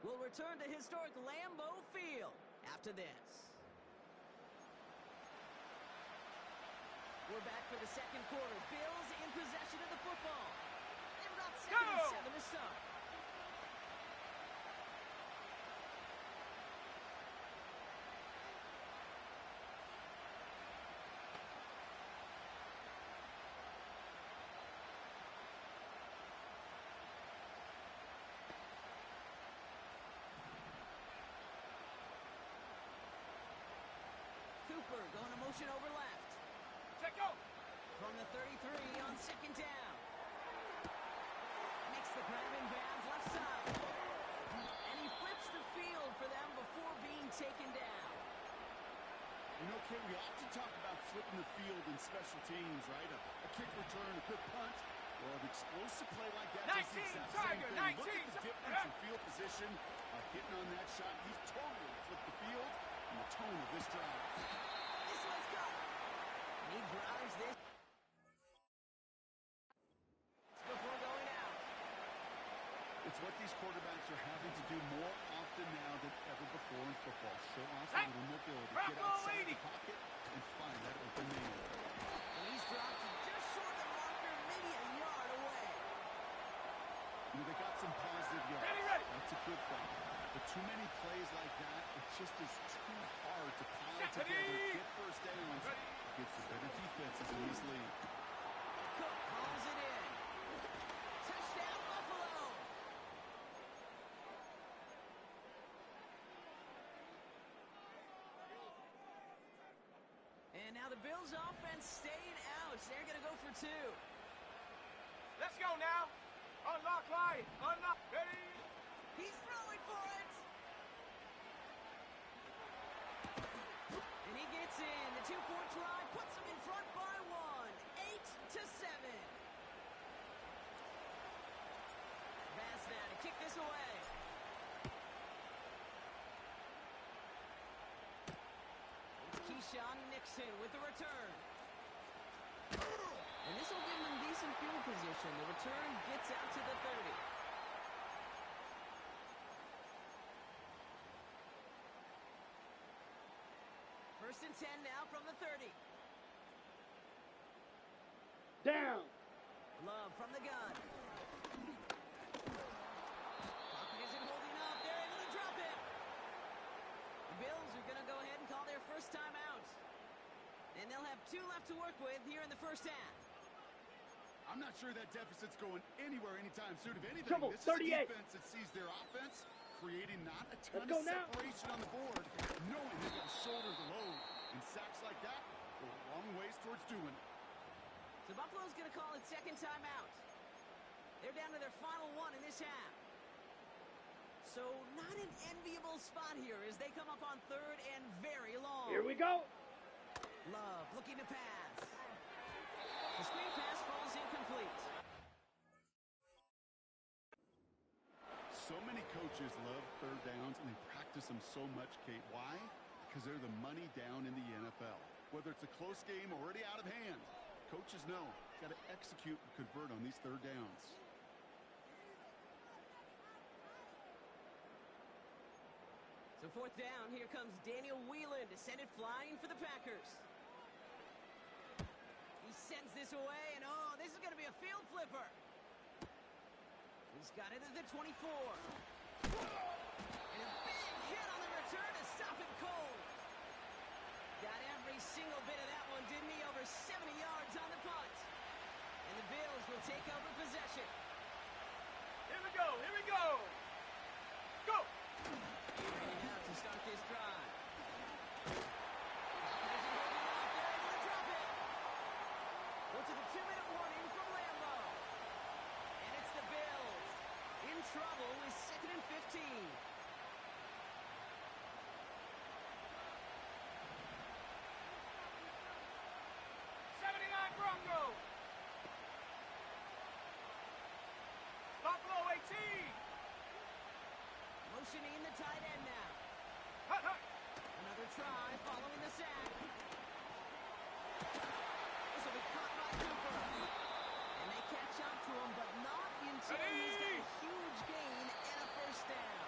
We'll return to historic Lambeau Field after this. We're back for the second quarter. Bills in possession of the football. They've got 7-7 to start. Cooper going to motion over left. Check go. From the 33 on second down. Makes the grab in bounds left side. And he flips the field for them before being taken down. You know, Kate, we often talk about flipping the field in special teams, right? A kick return, a quick punt. Well, an explosive play like that does the 19 exact Tiger, same thing. Look 19 at the difference in field position. Hitting on that shot, he's totally flipped the field and the tone of this drive. This one's got it. And he drives this before going out. It's what these quarterbacks are having to do more often now than ever before in football. Show off a little mobility. Get outside the pocket and find that open man. And he's dropped just short of the marker, maybe a yard away. You know, they got some positive yards. Ready, ready. That's a good thing. But too many plays like that, it just is too hard to pile together, get first downs against the better defenses in this league. Cook calls it in. Touchdown, Buffalo. And now the Bills offense staying out. They're going to go for 2. Let's go now. Unlock line. Unlock. Ready. He's throwing for it. And he gets in. The 2-point try puts them in front by 1. 8-7. Pass now to kick this away. It's Keyshawn Nixon with the return. And this will give them decent field position. The return gets out to the 30. First and 10 now from the 30. Down. Love from the gun. Pocket isn't holding up. They're able to drop it. The Bills are going to go ahead and call their first time out. And they'll have 2 left to work with here in the first half. I'm not sure that deficit's going anywhere anytime soon. If anything, Trouble, this is a 38. defense that sees their offense creating not a ton Let's go of now. separation on the board, knowing they got to shoulder the load. And sacks like that go a long ways towards doing it. So Buffalo's going to call it second time out. They're down to their final 1 in this half. So not an enviable spot here as they come up on 3rd and very long. Here we go. Love looking to pass. The screen pass falls incomplete. So many coaches love third downs, and they practice them so much, Kate. Why? Because they're the money down in the NFL. Whether it's a close game already out of hand, coaches know got to execute and convert on these third downs. So 4th down, here comes Daniel Whelan to send it flying for the Packers. He sends this away, and oh, this is going to be a field flipper. He's got it at the 24. And a big hit on the return to stop it cold. Got every single bit of that one, didn't he? Over 70 yards on the punt. And the Bills will take over possession. Here we go. Here we go. Go. Ready now to start this drive. Pocket isn't holding up. They're able to drop it. We're to the 2-minute warning from Lambeau. And it's the Bills in trouble with 2nd and 15. 79 Broncos. Buffalo 18. Motioning the tight end now. Hut, hut. Another try following the sack. This will be caught by Cooper. And they catch up to him, but not until he's got a huge gain and a first down.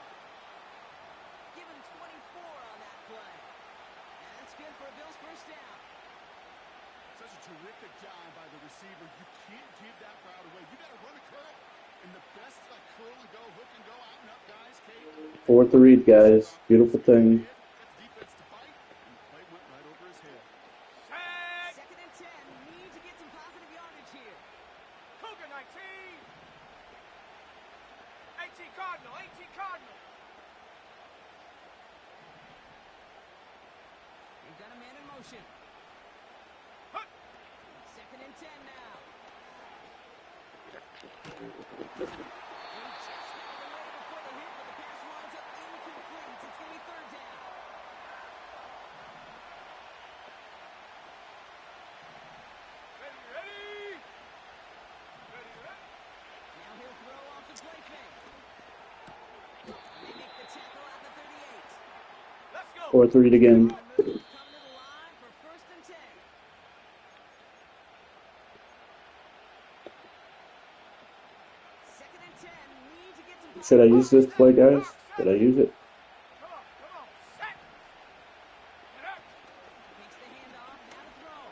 Given 24 on that play. And that's good for a Bills first down. Such a terrific job by the receiver. You can't give that route away. You got to run a curl. And the best like curl and go, hook and go, out and up, guys. Kate. 4th read, guys. Beautiful thing. Got the defense to fight, and the play went right over his head. Sack. 2nd and 10. Need to get some positive yardage here. Cougar 19. 18 Cardinal. 18 Cardinal. They've got a man in motion. Hut. 2nd and 10 now. They just got it away before the hit, but the pass winds up incomplete. It's going to be 3rd down. Ready, ready. Ready, ready. Now he'll throw off the play fake. They make the tackle at the 38. Let's go. 4th read again. Move coming to the line for 1st and 10. 2nd and 10. Need to get some. Should I use this play, guys? Should I use it? Come on. Set. Get up. Makes the handoff. Now to throw.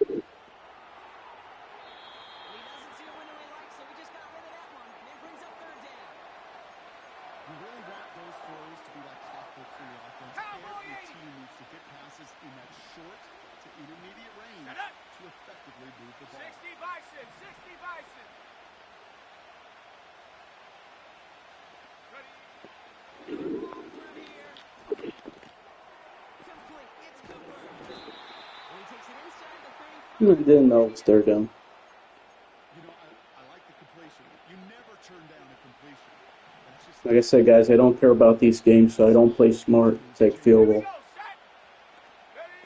He doesn't see a window he likes, so he just got rid of that one. And brings up 3rd down. I didn't know it was third down. You know, I like the completion. You never turn down a completion. That's just Like I said, guys, I don't care about these games, so I don't play smart. Take field goal. Go, set. Ready.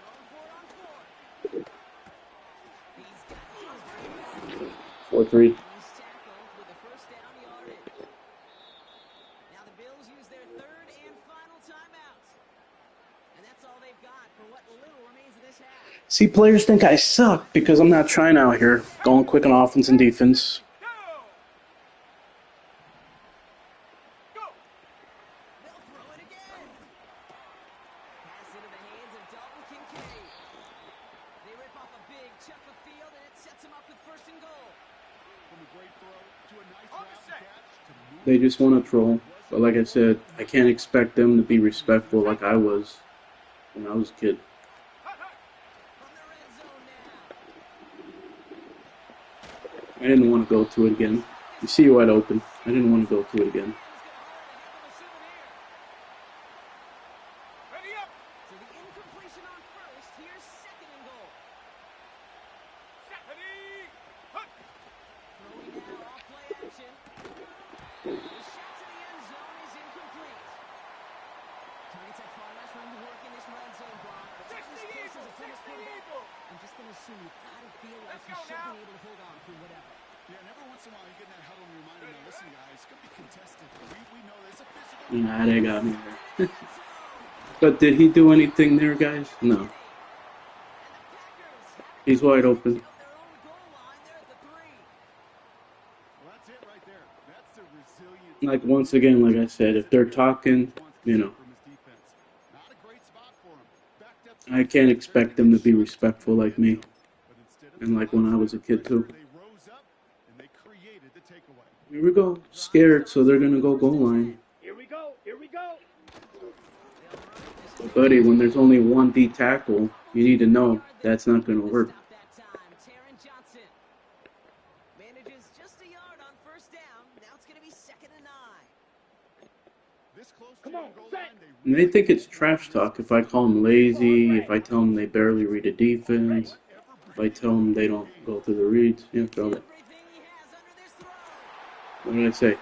Going for it on fourth. He's got these. 4-3. He's tackled with a first down yardage. Now the Bills use their third and final timeout. And that's all they've got for what little remains of this half. See, players think I suck because I'm not trying out here, going quick on offense and defense. Go. Go. They'll throw it again. Pass into the hands of Dalton Kincaid. They rip off a big chunk of field, and it sets them up with first and goal. from a great throw to a nice On the route set. catch to move. They just want to troll. But like I said, I can't expect them to be respectful like I was when I was a kid. Hut, hut. From the red zone now. I didn't want to go to it again. You see wide open. I didn't want to go to it again. He's going to haul it a heck of a souvenir. Ready up. So the incompletion on first. Here's second and goal. Set. Ready. Hut. Throwing now, off play action. The shot to the end zone is incomplete. Targets have far less room to work in this red zone block. But Six in this the case, Eagle. as a Six tennis the quarterback, Eagle. I'm just going to assume you gotta feel like Let's you go should now. be able to hold on through whatever. Yeah, and every once in a while you get in that huddle and you remind them, now listen guys, it's going to be contested. We know there's a physical. Nah, they got me there. But did he do anything there, guys? No. He's wide open. Out their own goal line there at the 3. Well, that's it right there. That's the resilience. Like, once again, like I said, if they're talking, you know, From his defense. Not a great spot for him. Backed up I can't expect them to be respectful like me. but instead of And like when I was a kid, too. they rose up and they created the takeaway. Here we go. Scared, so they're going to go goal line. Here we go. Here we go. But buddy, when there's only one D tackle, you need to know that's not going to work. Stop that time. Taron Johnson manages just a yard on first down. Now it's going to be second and 9. This close Come to on, the goal set. line, And they think it's trash talk if I call them lazy, if I tell them they barely read a defense, if I tell them they don't go through the reads. Yeah, throw that. Everything he has under this throw. What did I say?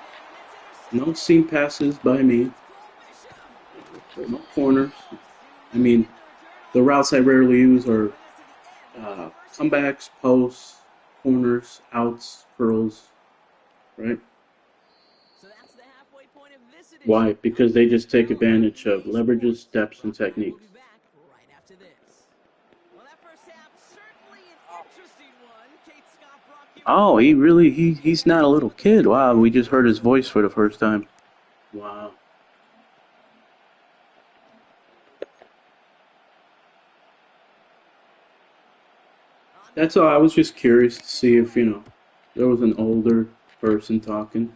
No seam passes by me. No corners. I mean, the routes I rarely use are comebacks, posts, corners, outs, curls, right? So that's the halfway point of this edition. Why? Because they just take advantage of leverages, steps, and We'll techniques. be back right after this. Well, that first half certainly an interesting one. Kate Scott Brock here. Oh, he's not a little kid. Wow, we just heard his voice for the first time. Wow. That's all. I was just curious to see if, you know, there was an older person talking. On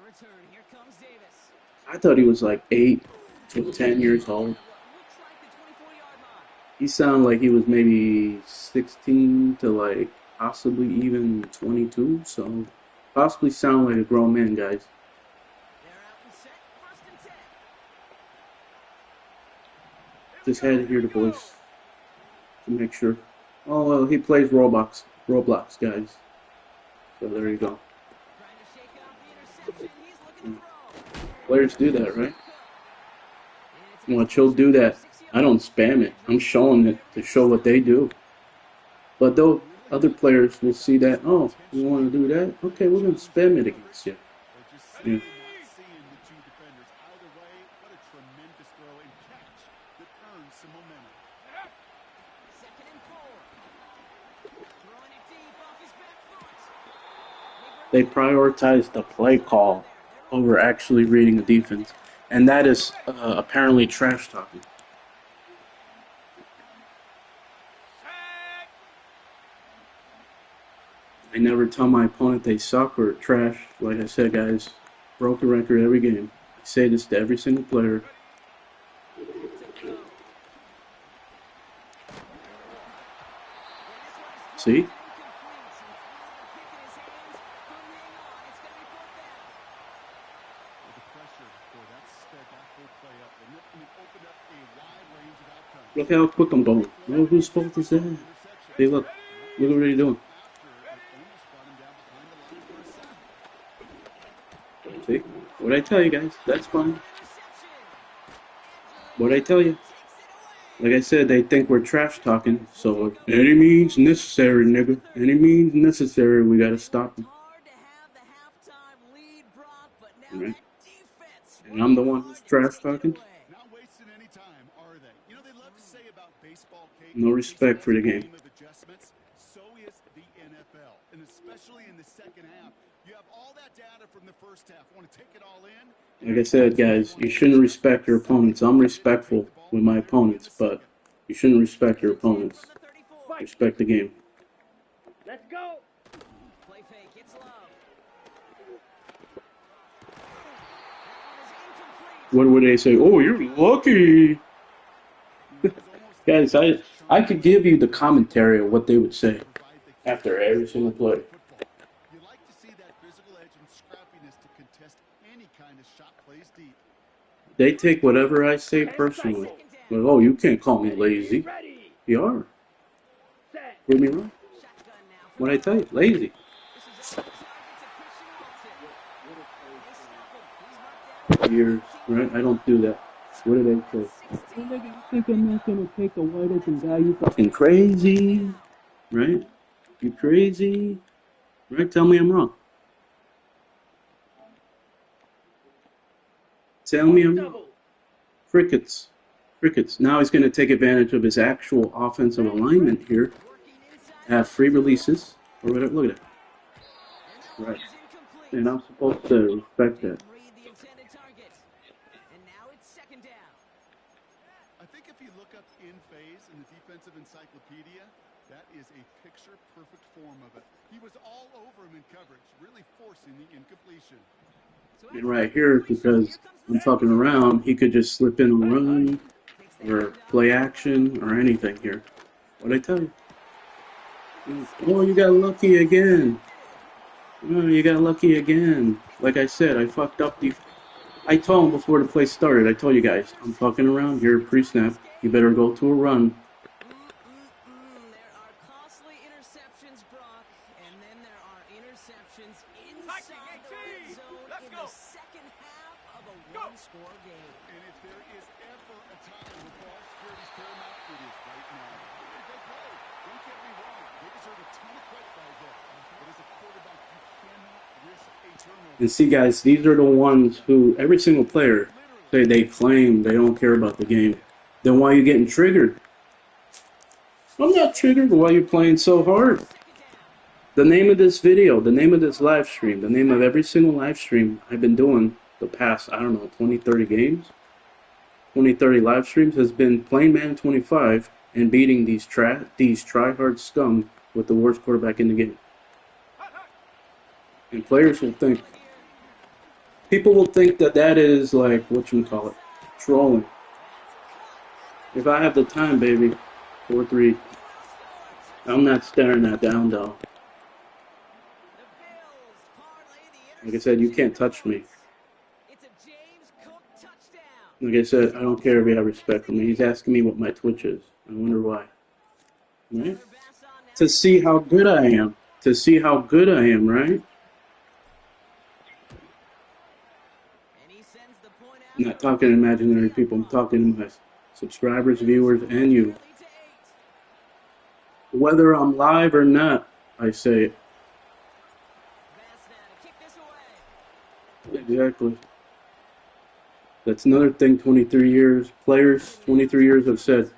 the return, here comes Davis. I thought he was like 8 to 10 years old. What looks like the 24-yard line. He sounded like he was maybe 16 to like possibly even 22. So possibly sound like a grown man, guys. They're out and set. First and 10. Just had to hear the voice to make sure. Oh, well, he plays Roblox, guys. So there you go. Trying to shake off the interception. He's looking to throw. Players do that, right? Watch, he'll do that. I don't spam it. I'm showing it to show what they do. But though other players will see that, oh, you want to do that? Okay, we're going to spam it against you. They're just Yeah. simply not seeing the two defenders. Either way, what a tremendous throw and catch that earns some momentum. Second and 4. Throwing it deep off his back foot. They prioritize the play call over actually reading the defense. And that is apparently trash talking. Set. I never tell my opponent they suck or trash. Like I said, guys, broken record every game. I say this to every single player. See? With the pressure for that sped, that whole play up, and it opened up a wide range of outcomes. Look how quick I'm going. Oh, whose fault is that? Hey, look. Look what they're doing. See? What'd I tell you guys? That's fine. What'd I tell you? Like I said, they think we're trash talking, so any means necessary, nigga. Any means necessary, we gotta stop them. Right? And I'm the one who's trash talking. Not wasting any time, are they? You know, they love to say about baseball, Kate, No respect for the game. of adjustments. So is the NFL, and especially in the second half. You have all that data from the first half. Want to take it all in? Like I said, guys, you shouldn't respect your opponents. I'm respectful with my opponents, but you shouldn't respect your opponents. Respect the game. Let's go. Play fake, it's love. What would they say? Oh, you're lucky. Guys, I could give you the commentary of what they would say after every single play. You like to see that physical edge and scrappiness to contest any kind of shot plays deep. They take whatever I say personally. Like, oh, you can't call me lazy. Ready. You are. Set. Prove me wrong. What I tell you? Lazy. Years, right? I don't do that. What do they say? Oh, nigga, you think I'm not gonna take a wide open guy? You fucking crazy, right? You crazy, right? Tell me I'm wrong. Tell me I'm wrong. Double. Crickets. Crickets. Now he's gonna take advantage of his actual offensive alignment here. Have free releases or whatever. Look at that. Right. And I'm supposed to respect that. I think if you look up in phase in the defensive encyclopedia, that is a picture-perfect form of it. He was all over him in coverage, really forcing the incompletion. And right here, because I'm fucking around, he could just slip in a run or play action or anything here. What'd I tell you? Oh, you got lucky again. Oh, you got lucky again. Like I said, I fucked up the... I told him before the play started, I told you guys, I'm fucking around here pre-snap. You better go to a run. There are costly interceptions, Brock, and then there are interceptions inside the red zone in the second half of a one-score game. And if there is ever a time when ball security is paramount, it is right now. They play. Don't get me wrong. They deserve a ton of credit right there. But as a quarterback, you cannot risk a turnover. And see, guys, these are the ones who, every single player, say they claim they don't care about the game. Then why are you getting triggered? I'm not triggered. Why are you playing so hard? The name of this video, the name of this live stream, the name of every single live stream I've been doing the past, I don't know, 20, 30 games, 20, 30 live streams has been playing Madden 25 and beating these try-hard scum with the worst quarterback in the game. And players will think, people will think that that is like, whatchamacallit, trolling. If I have the time, baby, 4-3, I'm not staring that down, though. Like I said, you can't touch me. Like I said, I don't care if you have respect for me. He's asking me what my Twitch is. I wonder why. Right? To see how good I am. To see how good I am, right? I'm not talking to imaginary people. I'm talking to my subscribers, viewers, and you. Whether I'm live or not, I say it. Exactly. That's another thing 23 years, players 23 years have said.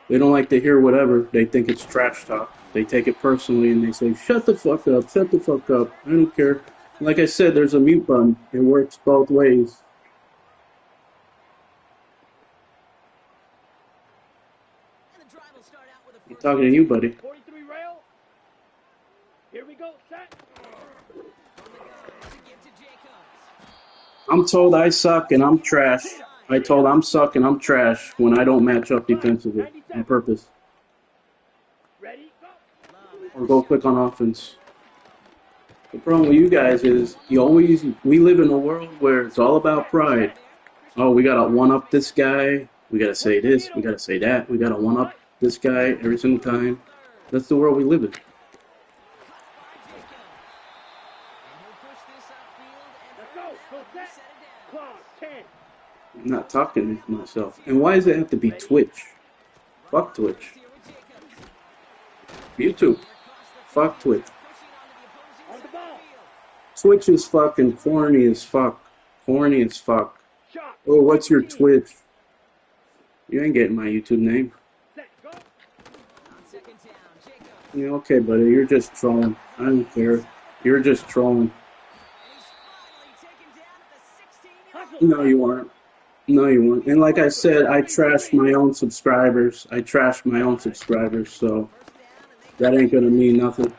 They don't like to hear whatever. They think it's trash talk. They take it personally and they say, shut the fuck up, shut the fuck up. I don't care. Like I said, there's a mute button. It works both ways. I'm talking to you, buddy. 43 rail. Here we go. Set. I'm told I suck and I'm trash. I told I'm suck and I'm trash when I don't match up defensively on purpose. Ready? Go. Or go quick on offense. The problem with you guys is we live in a world where it's all about pride. Oh, we gotta one up this guy. We gotta say this. We gotta say that. We gotta one up this guy every single time. That's the world we live in. Caught by Jacob. And he'll push this upfield and Let's earn go. that Go when he set. set it down. Clock 10. I'm not talking to myself. And why does it have to be Twitch? Fuck Twitch. Here with Jacobs. YouTube. Across the Fuck field, Twitch. pushing onto the opposing On the side ball. of the field. Twitch is fucking corny as fuck. Corny as fuck. Shot. Oh, what's your 15. Twitch? You ain't getting my YouTube name. Set. Go. On second down, Jacobs. Yeah, okay, buddy. You're just trolling. I don't care. You're just trolling. And he's finally taken down at the 16-yard Hustle. No, you weren't. No, you weren't. And like I said, I trash my own subscribers. I trash my own subscribers, so that ain't gonna mean nothing.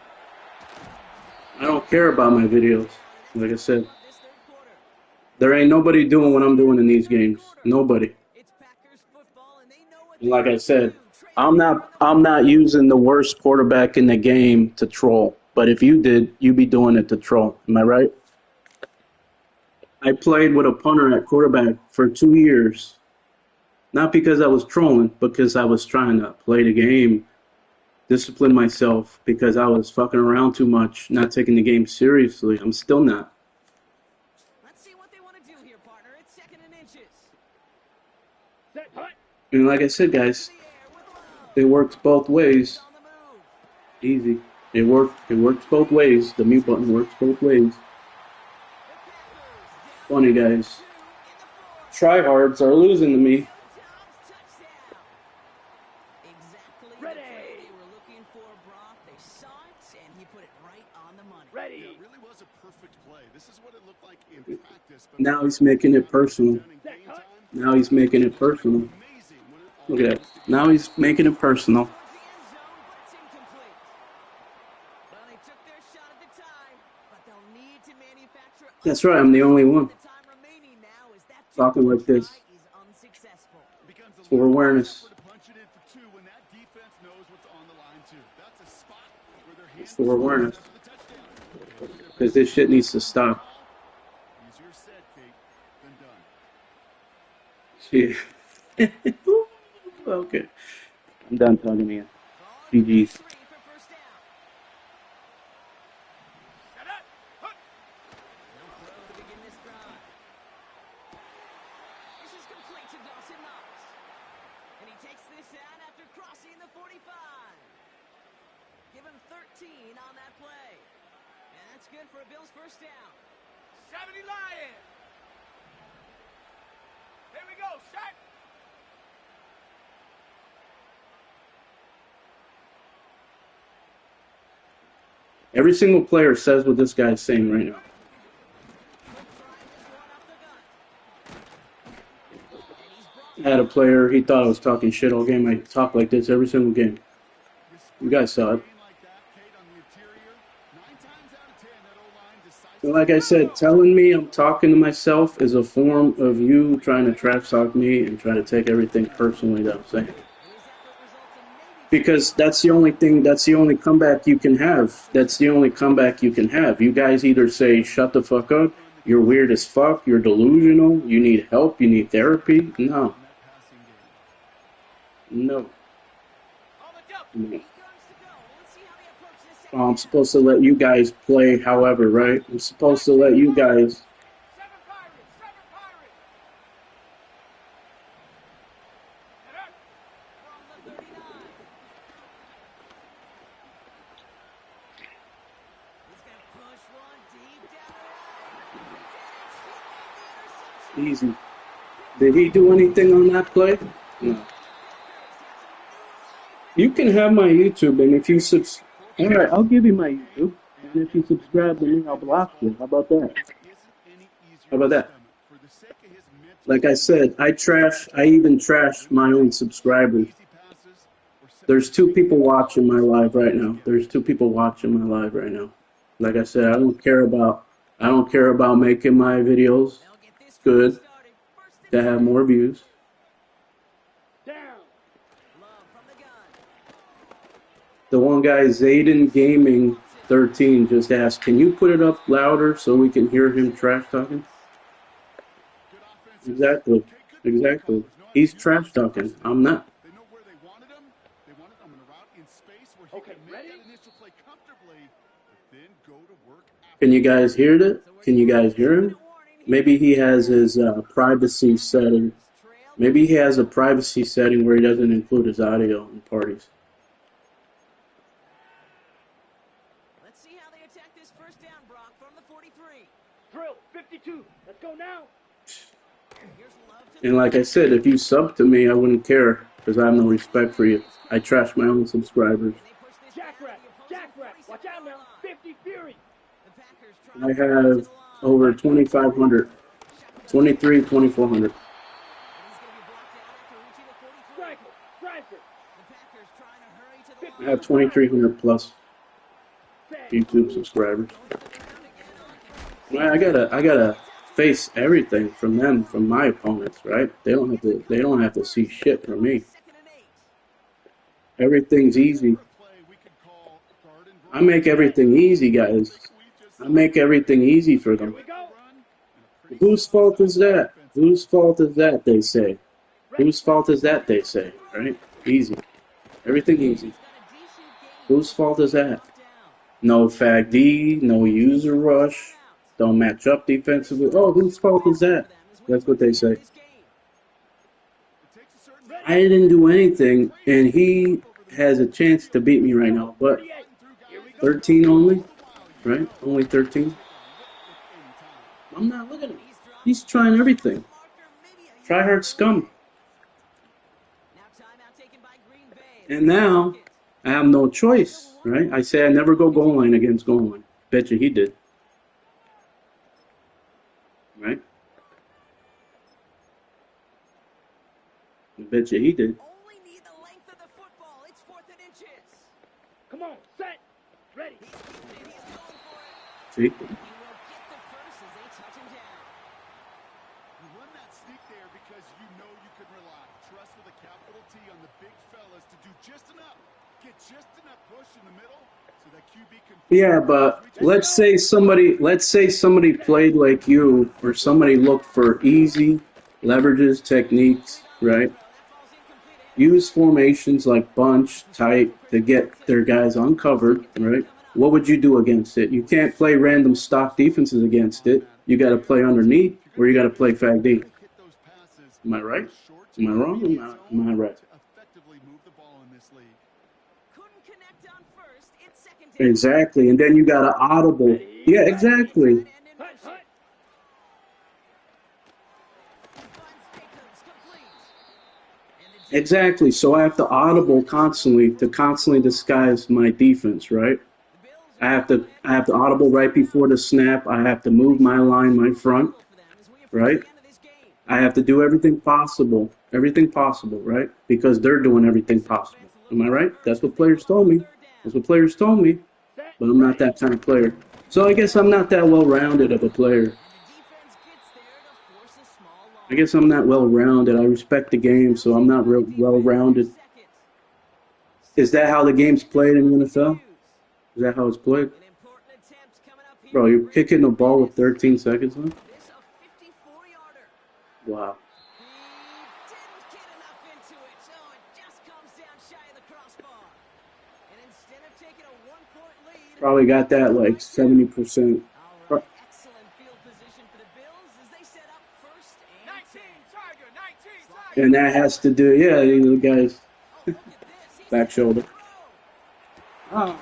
I don't care about my videos. Like I said, this third quarter. there ain't nobody doing what I'm doing in these games. Nobody. It's Packers football, and they know what And like I said, do. I'm not using the worst quarterback in the game to troll. But if you did, you'd be doing it to troll. Am I right? I played with a punter at quarterback for 2 years. Not because I was trolling, because I was trying to play the game, discipline myself, because I was fucking around too much, not taking the game seriously. I'm still not. Let's see what they want to do here, partner. It's second and inches. Set. Hut. And like I said, guys, The air with love. it works both ways. On the move. Easy. It works both ways. The mute button works both ways. Funny, guys. Tryhards are losing to me. Exactly the Ready. play they were looking for, Brock. They saw it, and he put it right on the money. Ready. Yeah, it really was a perfect play. This is what it looked like in practice. But Now he's making it personal. Set. Hut. Now he's making it personal. amazing when it all Look at that. comes together. Now he's making it personal. Towards the end zone, but it's incomplete. Well, they took their shot at the time, but they'll need to manufacture. That's right, I'm the only one The time remaining now is that talking like this. try is unsuccessful. It becomes a For little awareness. tougher to punch it in for two when that defense knows what's on the line too. That's a spot where their hands It's for awareness. for the touchdown. Because this shit needs to stop. Easier said, Kate, than done. Shit. Okay. I'm done talking to you. GG's. 3 for first down. Set up. Hut. They'll throw to begin this drive. This is complete to Dawson Knox. And he takes this down after crossing the 45. Give him 13 on that play. And that's good for a Bills first down. 70 Lions. Here we go. Set. Every single player says what this guy's saying right now. Trying this one up the gut. And he's brought I had a player, he thought I was talking shit all game. I talk like this every single game. You guys saw it. Like that, Kate, on the interior, 9 times out of 10, that O-line decides And like I said, telling me I'm talking to myself is a form of you trying to trash talk me and trying to take everything personally that I'm saying. his effort results in maybe Because that's the only thing, that's the only comeback you can have. That's the only comeback you can have. You guys either say, shut the fuck up, you're weird as fuck, you're delusional, you need help, you need therapy. No. No. On the jump. No. 8 yards to go. Let's see how they approach this second I'm half. supposed to let you guys play however, right? I'm supposed to let you guys. 7 Pirates. 7 Pirates. Set up. From the 39. He's going to push one deep down the right. He did it. He made the interception. Easy. Did he do anything on that play? No. You can have my YouTube, and if you all right, I'll give you my YouTube, and if you subscribe to me, I'll block you. How about that? How about that? Like I said, I even trash my own subscribers. There's 2 people watching my live right now. There's 2 people watching my live right now. Like I said, I don't care about making my videos They'll get this good drive started. First and to have more views. Down. Love from the gun. The one guy, Zayden Gaming 13, just asked, can you put it up louder so we can hear him trash talking? Exactly. Exactly. He's trash talking. I'm not. They know where they wanted him. They wanted him in a route in space where he Okay, could make ready? that initial play comfortably, but then go to work Can you after. guys hear that? Can you guys hear him? Maybe he has his privacy setting. Maybe he has a privacy setting where he doesn't include his audio in parties. Let's see how they attack this first down, Brock, from the 43. Drill, 52. Let's go now. Here's Love to And like I said, if you sub to me, I wouldn't care because I have no respect for you. I trash my own subscribers. and they push this Jackrabbit, down to the opposing Jackrabbit. Watch out 47-yard now. line. 50 Fury. The Packers try I to run to have the line. over 2,500, 23, 2,400. And he's going to be blocked out after reaching the 43. Franklin, Bradford. The Packers trying to hurry to the 50 I have line. 2,300 plus Set. YouTube subscribers. Going to the ground again on Well, I gotta face everything from them, from my opponents, right? They don't have to see shit from me. 2nd and 8. Everything's easy. I make everything easy, guys. I make everything easy for Here them. we go. Whose fault is that? Whose fault is that, they say. Whose fault is that, they say, right? Easy. Everything easy. Got a decent game. Whose fault is that? Brought down. No fag D, no user rush, don't match up defensively. Oh, whose fault is that? That's what they say. This game. I didn't do anything, and he has a chance to beat me right now. But 38. Here we go. 13 only, right? Only 13. I'm not looking at him. He's trying everything. Try hard scum. Now timeout taken by Green Bay. And now I have no choice, right? I say I never go goal line against goal line. Bet you he did. Right? I bet you he did. Only need the length of the football. It's 4th and inches. Come on. Set. Ready. He's keeping it. He's going for it. See? He will get the first as they touch him down. You run that sneak there because you know you can rely. Trust with a capital T on the big fellas to do just enough. Get just enough push in the middle so that QB can... Yeah, but let's say somebody played like you, or somebody looked for easy leverages, techniques, right? Use formations like bunch, tight to get their guys uncovered, right? What would you do against it? You can't play random stock defenses against it. You got to play underneath, or you got to play fag D. Am I right? Am I wrong? Am I right? effectively move the ball in this league. Couldn't connect on first. It's 2nd down. Exactly, and then you got an audible. Yeah, exactly. And in Hut, motion. hut. Finds Jacobs complete. And the Exactly. So I have to audible constantly to constantly disguise my defense, right? Bills I have to audible right before the snap. I have to move my line, my front, for them as we approach right? the end of this game. I have to do everything possible, right? Because they're doing everything possible. Am I right? That's what players told me. That's what players told me. Set. But I'm not that kind of player. So I guess I'm not that well-rounded of a player. And the defense gets there to force a small loss. I guess I'm not well-rounded. I respect the game, so I'm not real well-rounded. Seconds. Is that how the game's played in the NFL? Is that how it's played? An important attempt coming up here. Bro, you're kicking the ball with 13 seconds left? This a 54-yarder. Wow. He didn't get enough into it, so it just comes down shy of the crossbar. And instead of taking a 1-point lead, Probably got that like 70%. all right, excellent field position for the Bills as they set up 1st and 19 10. Tiger, 19 Tiger. And that has to do, yeah, the guys, Oh, look at this. He's back shoulder. throw. Oh,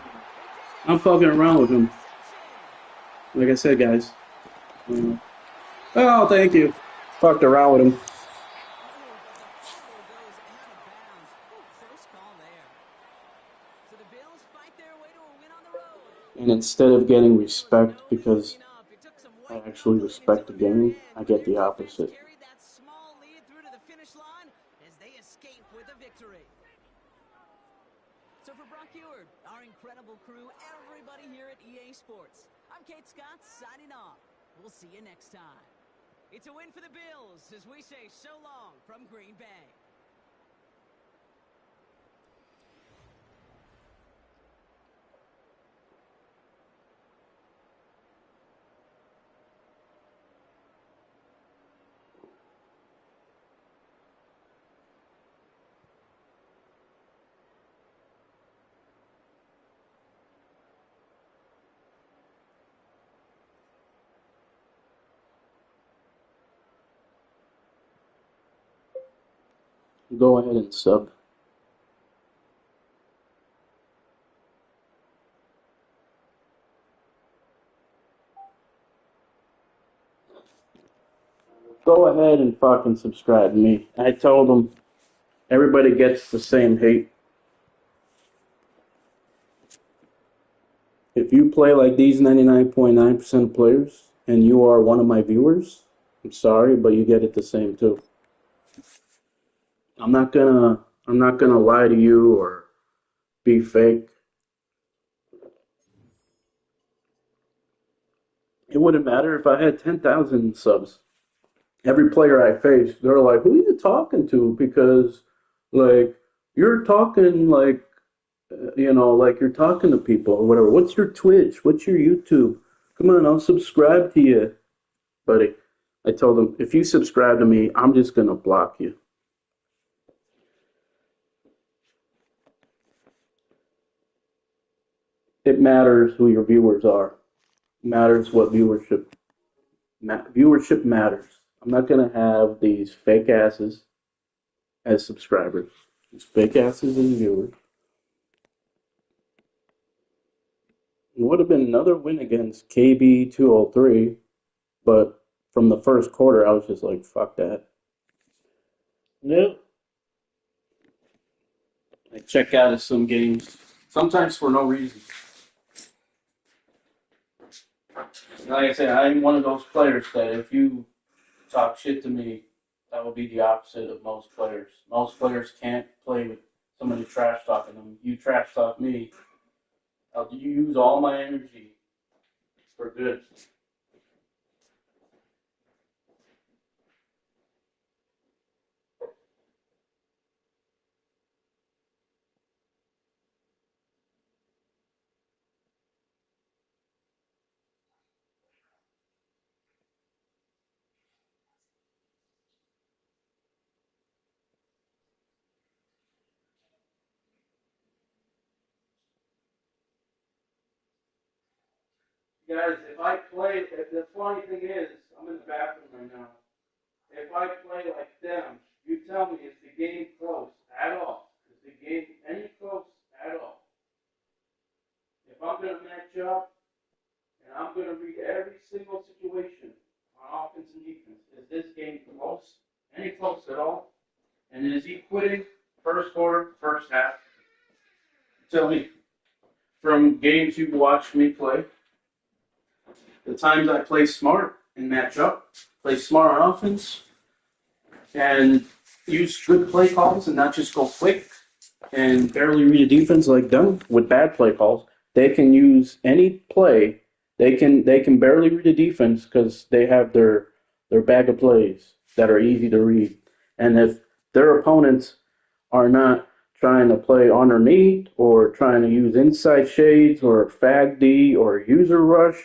I'm fucking around with him. Reception. Like I said, guys. Oh, thank you. Fucked around with him. Oh, but the fumble goes out of bounds. Ooh, close call there. So the Bills fight their way to a win on the road. And instead of getting respect because Up. It took some I white actually knuckling respect the until the very game, end, I but get the defense opposite. carried that small lead through to the finish line as they escape with a victory. So for Brock Eward, our incredible crew, everybody here at EA Sports, I'm Kate Scott signing off. We'll see you next time. It's a win for the Bills as we say so long from Green Bay. Go ahead and sub. Go ahead and fucking subscribe to me. I told them everybody gets the same hate. If you play like these 99.9% of players and you are one of my viewers, I'm sorry, but you get it the same too. I'm not gonna lie to you or be fake. It wouldn't matter if I had 10,000 subs. Every player I face, they're like, "Who are you talking to?" Because like you're talking like like you're talking to people or whatever. What's your Twitch? What's your YouTube? Come on, I'll subscribe to you, buddy. I told them, if you subscribe to me, I'm just gonna block you. It matters who your viewers are. It matters what viewership matters. I'm not gonna have these fake asses as subscribers. These fake asses as viewers. It would have been another win against KB 203, but from the first quarter, I was just like, fuck that. Nope. I check out of some games, sometimes for no reason. Like I said, I'm one of those players that if you talk shit to me, that would be the opposite of most players. Most players can't play with somebody trash talking them. You trash talk me, I'll use all my energy for good. Guys, if I play, if the funny thing is, I'm in the bathroom right now. If I play like them, you tell me, is the game close at all? Is the game any close at all? If I'm going to match up and I'm going to read every single situation on offense and defense, is this game close? Any close at all? And is he quitting first quarter, first half? Tell me, from games you've watched me play, the times I play smart and match up, play smart on offense, and use good play calls and not just go quick and barely read a defense like them with bad play calls. They can use any play. They can barely read a defense because they have their bag of plays that are easy to read. And if their opponents are not trying to play underneath or trying to use inside shades or fag D or user rush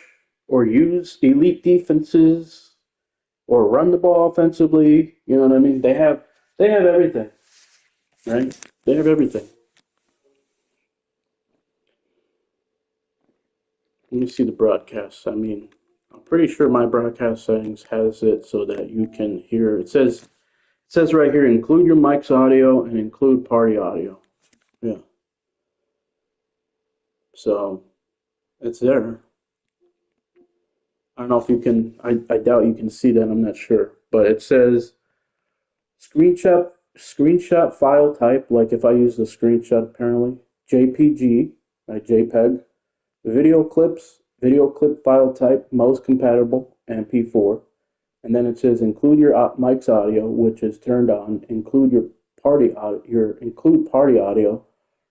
or use elite defenses or run the ball offensively, you know what I mean? They have everything, right? They have everything. Let me see the broadcast. I mean, I'm pretty sure my broadcast settings has it so that you can hear. It says right here, include your mic's audio and include party audio. Yeah. So it's there. I don't know if you can. I doubt you can see that. I'm not sure, but it says screenshot file type. Like if I use the screenshot, apparently JPG, right? JPEG. Video clip file type, most compatible, MP4. And then it says include your mic's audio, which is turned on. Include include party audio,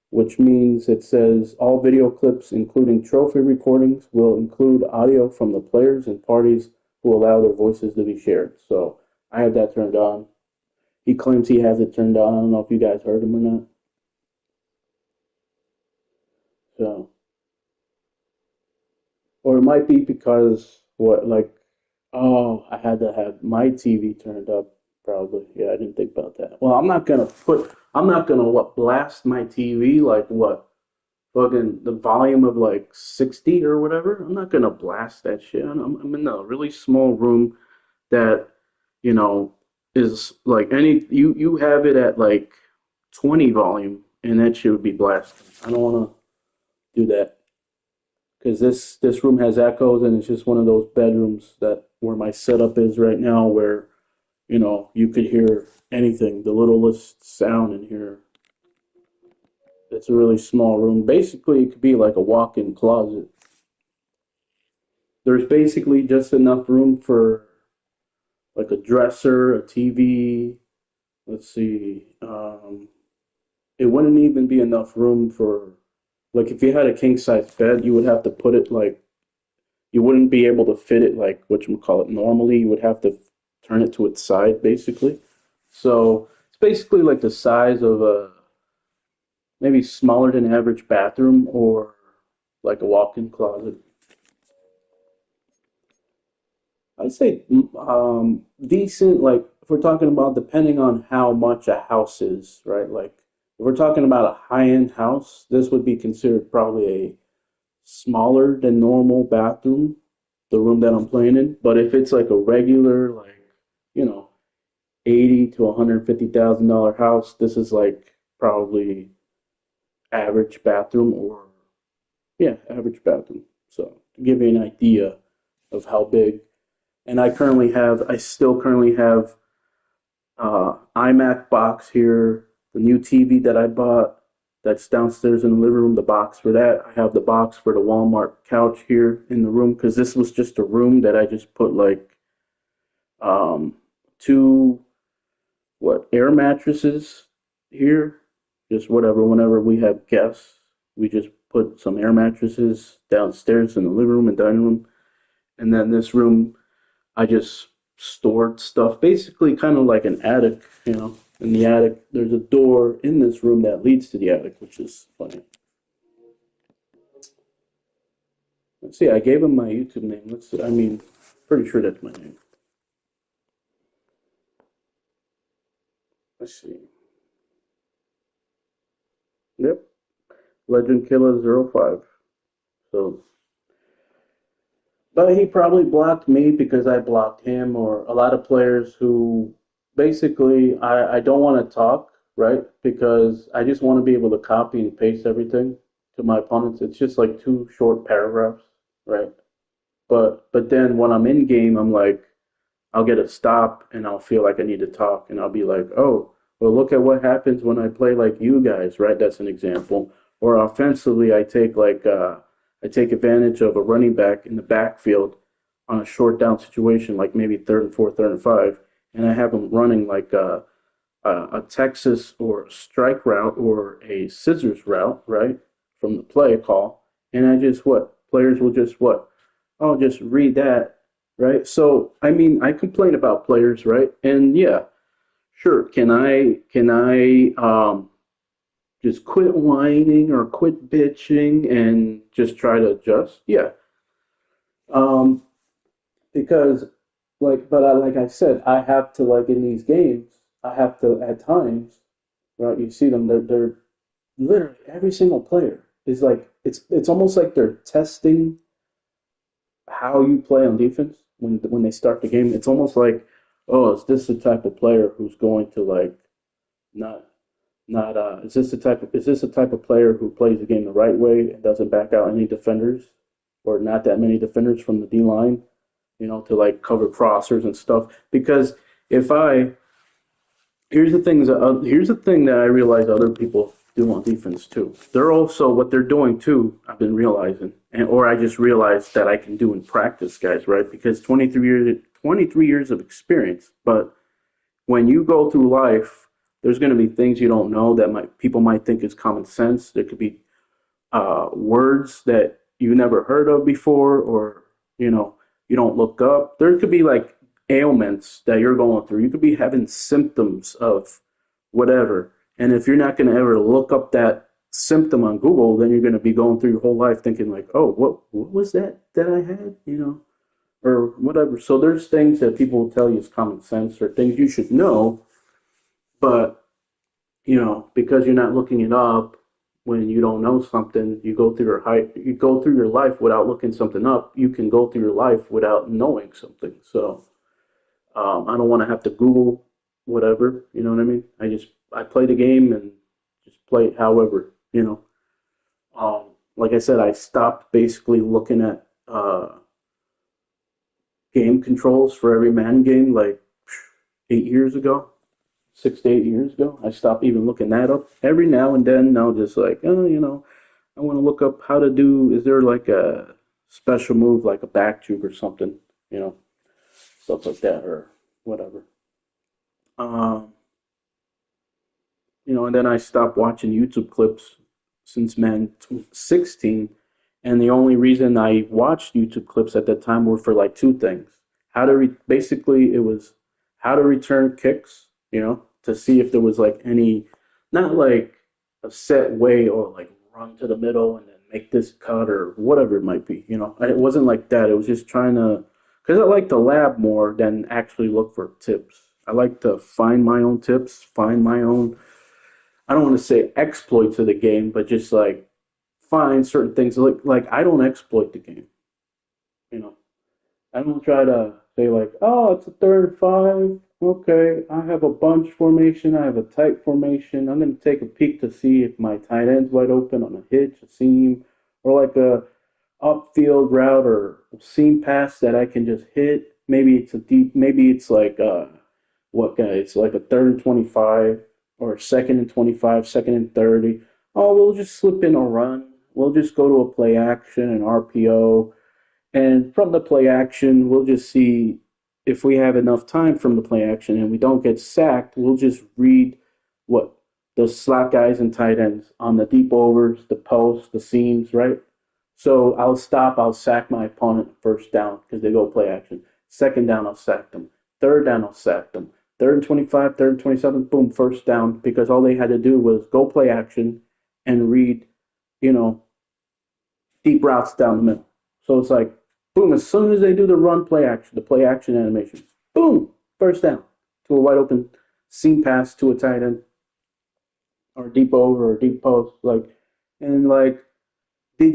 which means it says all video clips, including trophy recordings, will include audio from the players and parties who allow their voices to be shared. So I have that turned on. He claims he has it turned on. I don't know if you guys heard him or not. So, or it might be because oh, I had to have my TV turned up. Probably, yeah, I didn't think about that. Well, I'm not gonna what blast my TV like what fucking the volume of like 60 or whatever. I'm not gonna blast that shit. I'm in a really small room that, you know, is like you have it at like 20 volume, and that shit would be blasting. I don't want to do that because this room has echoes, and it's just one of those bedrooms that where my setup is right now, where you could hear anything, the littlest sound in here. It's a really small room. Basically, it could be like a walk-in closet. There's basically just enough room for like a dresser, a TV. Let's see. It wouldn't even be enough room for, like, if you had a king size bed, you would have to put it like, you wouldn't be able to fit it like what you call it normally. You would have to turn it to its side, basically. So it's basically like the size of a maybe smaller than average bathroom or like a walk-in closet. I'd say decent, like if we're talking about depending on how much a house is, right? Like if we're talking about a high-end house, this would be considered probably a smaller than normal bathroom, the room that I'm playing in. But if it's like a regular, like, you know, 80 to $150,000 house, this is like probably average bathroom or yeah, average bathroom. So to give you an idea of how big. And I still currently have iMac box here, the new TV that I bought that's downstairs in the living room, the box for that. I have the box for the Walmart couch here in the room because this was just a room that I just put like two air mattresses here, just whatever. Whenever we have guests, we just put some air mattresses downstairs in the living room and dining room, and then this room I just stored stuff, basically kind of like an attic, In the attic, there's a door in this room that leads to the attic, which is funny. Let's see, I gave him my YouTube name. Let's see, pretty sure that's my name. Let's see. Yep, Legend Killer 05. So, but he probably blocked me because I blocked him, or a lot of players who basically I don't want to talk, right? Because I just want to be able to copy and paste everything to my opponents. It's just like two short paragraphs, right? But then when I'm in game, I'm like, I'll get a stop and I'll feel like I need to talk and I'll be like, oh, well, look at what happens when I play like you guys, right? That's an example. Or offensively, I take advantage of a running back in the backfield on a short down situation, like maybe third and four, third and five, and I have him running like a Texas or a strike route or a scissors route, right, from the play call, and I just players will just oh, just read that, right? So I complain about players, right, and yeah, sure, can I just quit whining or quit bitching and just try to adjust? Yeah, um, because like I said, I have to like in these games, I have to at times, right? You see them, they're literally every single player is like it's almost like they're testing how you play on defense when they start the game. It's almost like, oh, is this the type of player who's going to like not not is this the type of player who plays the game the right way and doesn't back out any defenders or not that many defenders from the D line, to like cover crossers and stuff. Because if I here's the thing that I realize other people do on defense too. They're also what they're doing too. I've been realizing, or I just realized that I can do in practice, guys. Right? Because 23 years of experience. But when you go through life, there's going to be things you don't know that people might think is common sense. There could be words that you never heard of before, or you don't look up. There could be like ailments that you're going through. You could be having symptoms of whatever, and if you're not going to ever look up that symptom on Google, then you're going to be going through your whole life thinking like, oh, what was that I had, or whatever. So there's things that people will tell you is common sense or things you should know, but because you're not looking it up when you don't know something, you go through your life without looking something up. You can go through your life without knowing something. So I don't want to have to Google whatever. You know what I mean? I play the game and just play it however. Like I said, I stopped basically looking at game controls for every Madden game like 8 years ago, 6 to 8 years ago. I stopped even looking that up. Every now and then, I'll just like, oh, I want to look up how to do. Is there like a special move like a back tube or something? You know, stuff like that or whatever. Um, and then I stopped watching YouTube clips since Man 16, and the only reason I watched YouTube clips at that time were for like two things. Basically it was how to return kicks, to see if there was like any, not like a set way or like run to the middle and then make this cut or whatever it might be. It wasn't like that. It was just trying to, because I like to lab more than actually look for tips. I like to find my own tips, find my own, I don't want to say exploits of the game, but just like find certain things. Like I don't exploit the game. You know, I don't try to say like, oh, it's a 3rd and 5. Okay, I have a bunch formation. I have a tight formation. I'm going to take a peek to see if my tight end's wide open on a hitch, a seam, or like a upfield route or seam pass that I can just hit. Maybe it's a deep. Maybe it's like what guy? It's like a 3rd and 25 or 2nd and 25, 2nd and 30. Oh, we'll just slip in a run. We'll just go to a play action and RPO. And from the play action, we'll just see if we have enough time from the play action and we don't get sacked, we'll just read what the slot guys and tight ends on the deep overs, the posts, the seams, right? So I'll sack my opponent 1st down because they go play action. 2nd down, I'll sack them. 3rd down, I'll sack them. 3rd and 25, 3rd and 27, boom, 1st down because all they had to do was go play action and read, deep routes down the middle. So it's like, boom, as soon as they do the run the play action animation, boom, 1st down to a wide open seam pass to a tight end or deep over or deep post. Did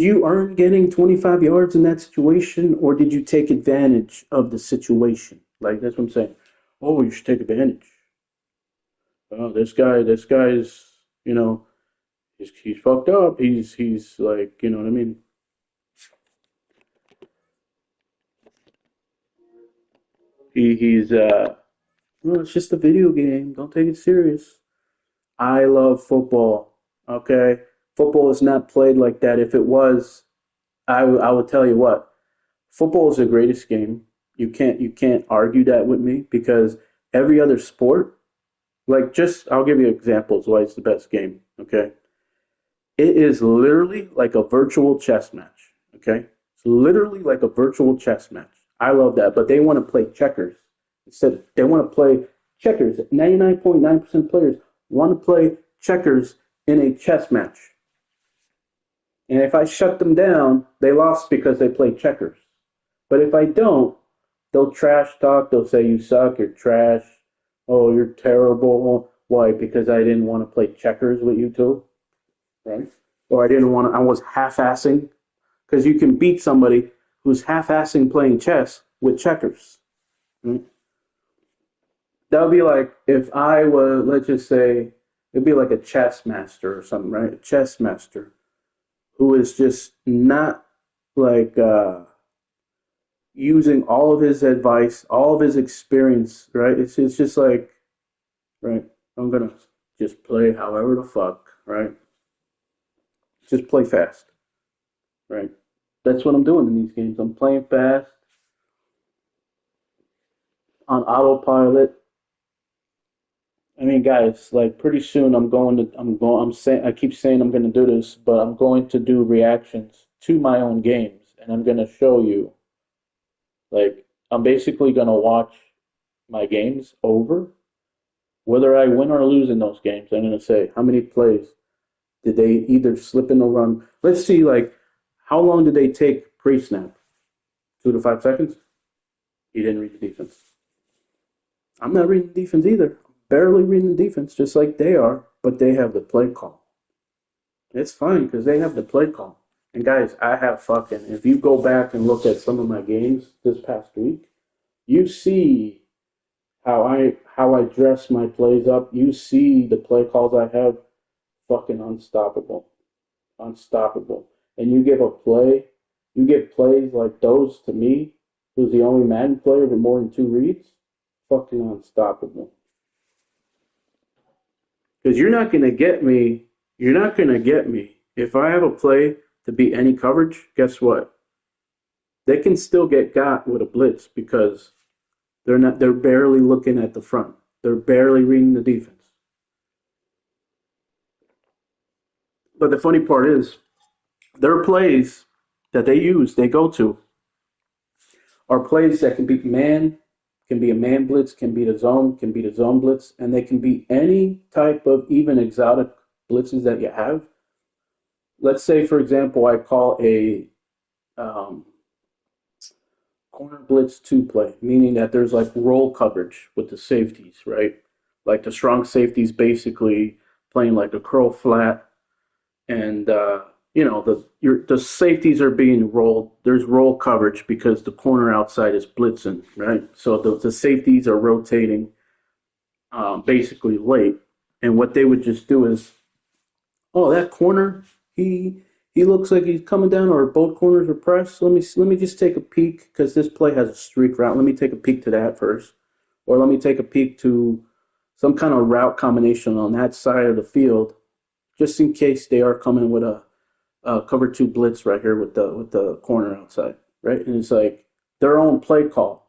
you earn getting 25 yards in that situation or did you take advantage of the situation? Like, that's what I'm saying. Oh, you should take advantage. Oh, this guy's, he's fucked up. He's like, you know what I mean? He's well, it's just a video game. Don't take it serious. I love football. Okay, football is not played like that. If it was, I would tell you what. Football is the greatest game. You can't argue that with me because every other sport, I'll give you examples why it's the best game. Okay, it is literally like a virtual chess match. Okay, it's literally like a virtual chess match. I love that, but they want to play checkers instead. They want to play checkers. 99.9% players want to play checkers in a chess match. And if I shut them down, they lost because they played checkers. But if I don't, they'll trash talk. They'll say you suck. You're trash. Oh, you're terrible. Why? Because I didn't want to play checkers with you two, right? Or I didn't want to. I was half-assing because you can beat somebody who's half-assing playing chess with checkers. Right? That would be like if I was, let's just say, it'd be like a chess master or something, right? A chess master who is just not like using all of his advice, all of his experience, right? It's just like, right? I'm gonna just play however the fuck, right? Just play fast, right? That's what I'm doing in these games. I'm playing fast on autopilot. I mean, guys, like pretty soon I keep saying I'm going to do this, but I'm going to do reactions to my own games and I'm going to show you, like, I'm basically going to watch my games over, whether I win or lose in those games. I'm going to say, how many plays did they either slip in or run? Let's see, like, how long did they take pre-snap? 2 to 5 seconds? You didn't read the defense. I'm not reading the defense either. Barely reading the defense, just like they are, but they have the play call. It's fine because they have the play call. And guys, if you go back and look at some of my games this past week, you see how I dress my plays up. You see the play calls I have, fucking unstoppable, unstoppable. And you give plays like those to me, who's the only Madden player with more than 2 reads, fucking unstoppable. Because you're not gonna get me. You're not gonna get me if I have a play to beat any coverage. Guess what? They can still get got with a blitz because they're not. They're barely looking at the front. They're barely reading the defense. But the funny part is, their plays that they use, they go to, are plays that can beat man, can be a man blitz, can beat a zone, can beat a zone blitz, and they can beat any type of even exotic blitzes that you have. Let's say, for example, I call a um, corner blitz two play, meaning that there's like roll coverage with the safeties, right? Like the strong safeties basically playing like a curl flat, and the safeties are being rolled. There's roll coverage because the corner outside is blitzing, right? So the safeties are rotating basically late, and what they would just do is, oh, that corner, he looks like he's coming down, or both corners are pressed. Let me just take a peek because this play has a streak route. Let me take a peek to that first, or let me take a peek to some kind of route combination on that side of the field, just in case they are coming with a cover two blitz right here with the corner outside, right? And it's like their own play call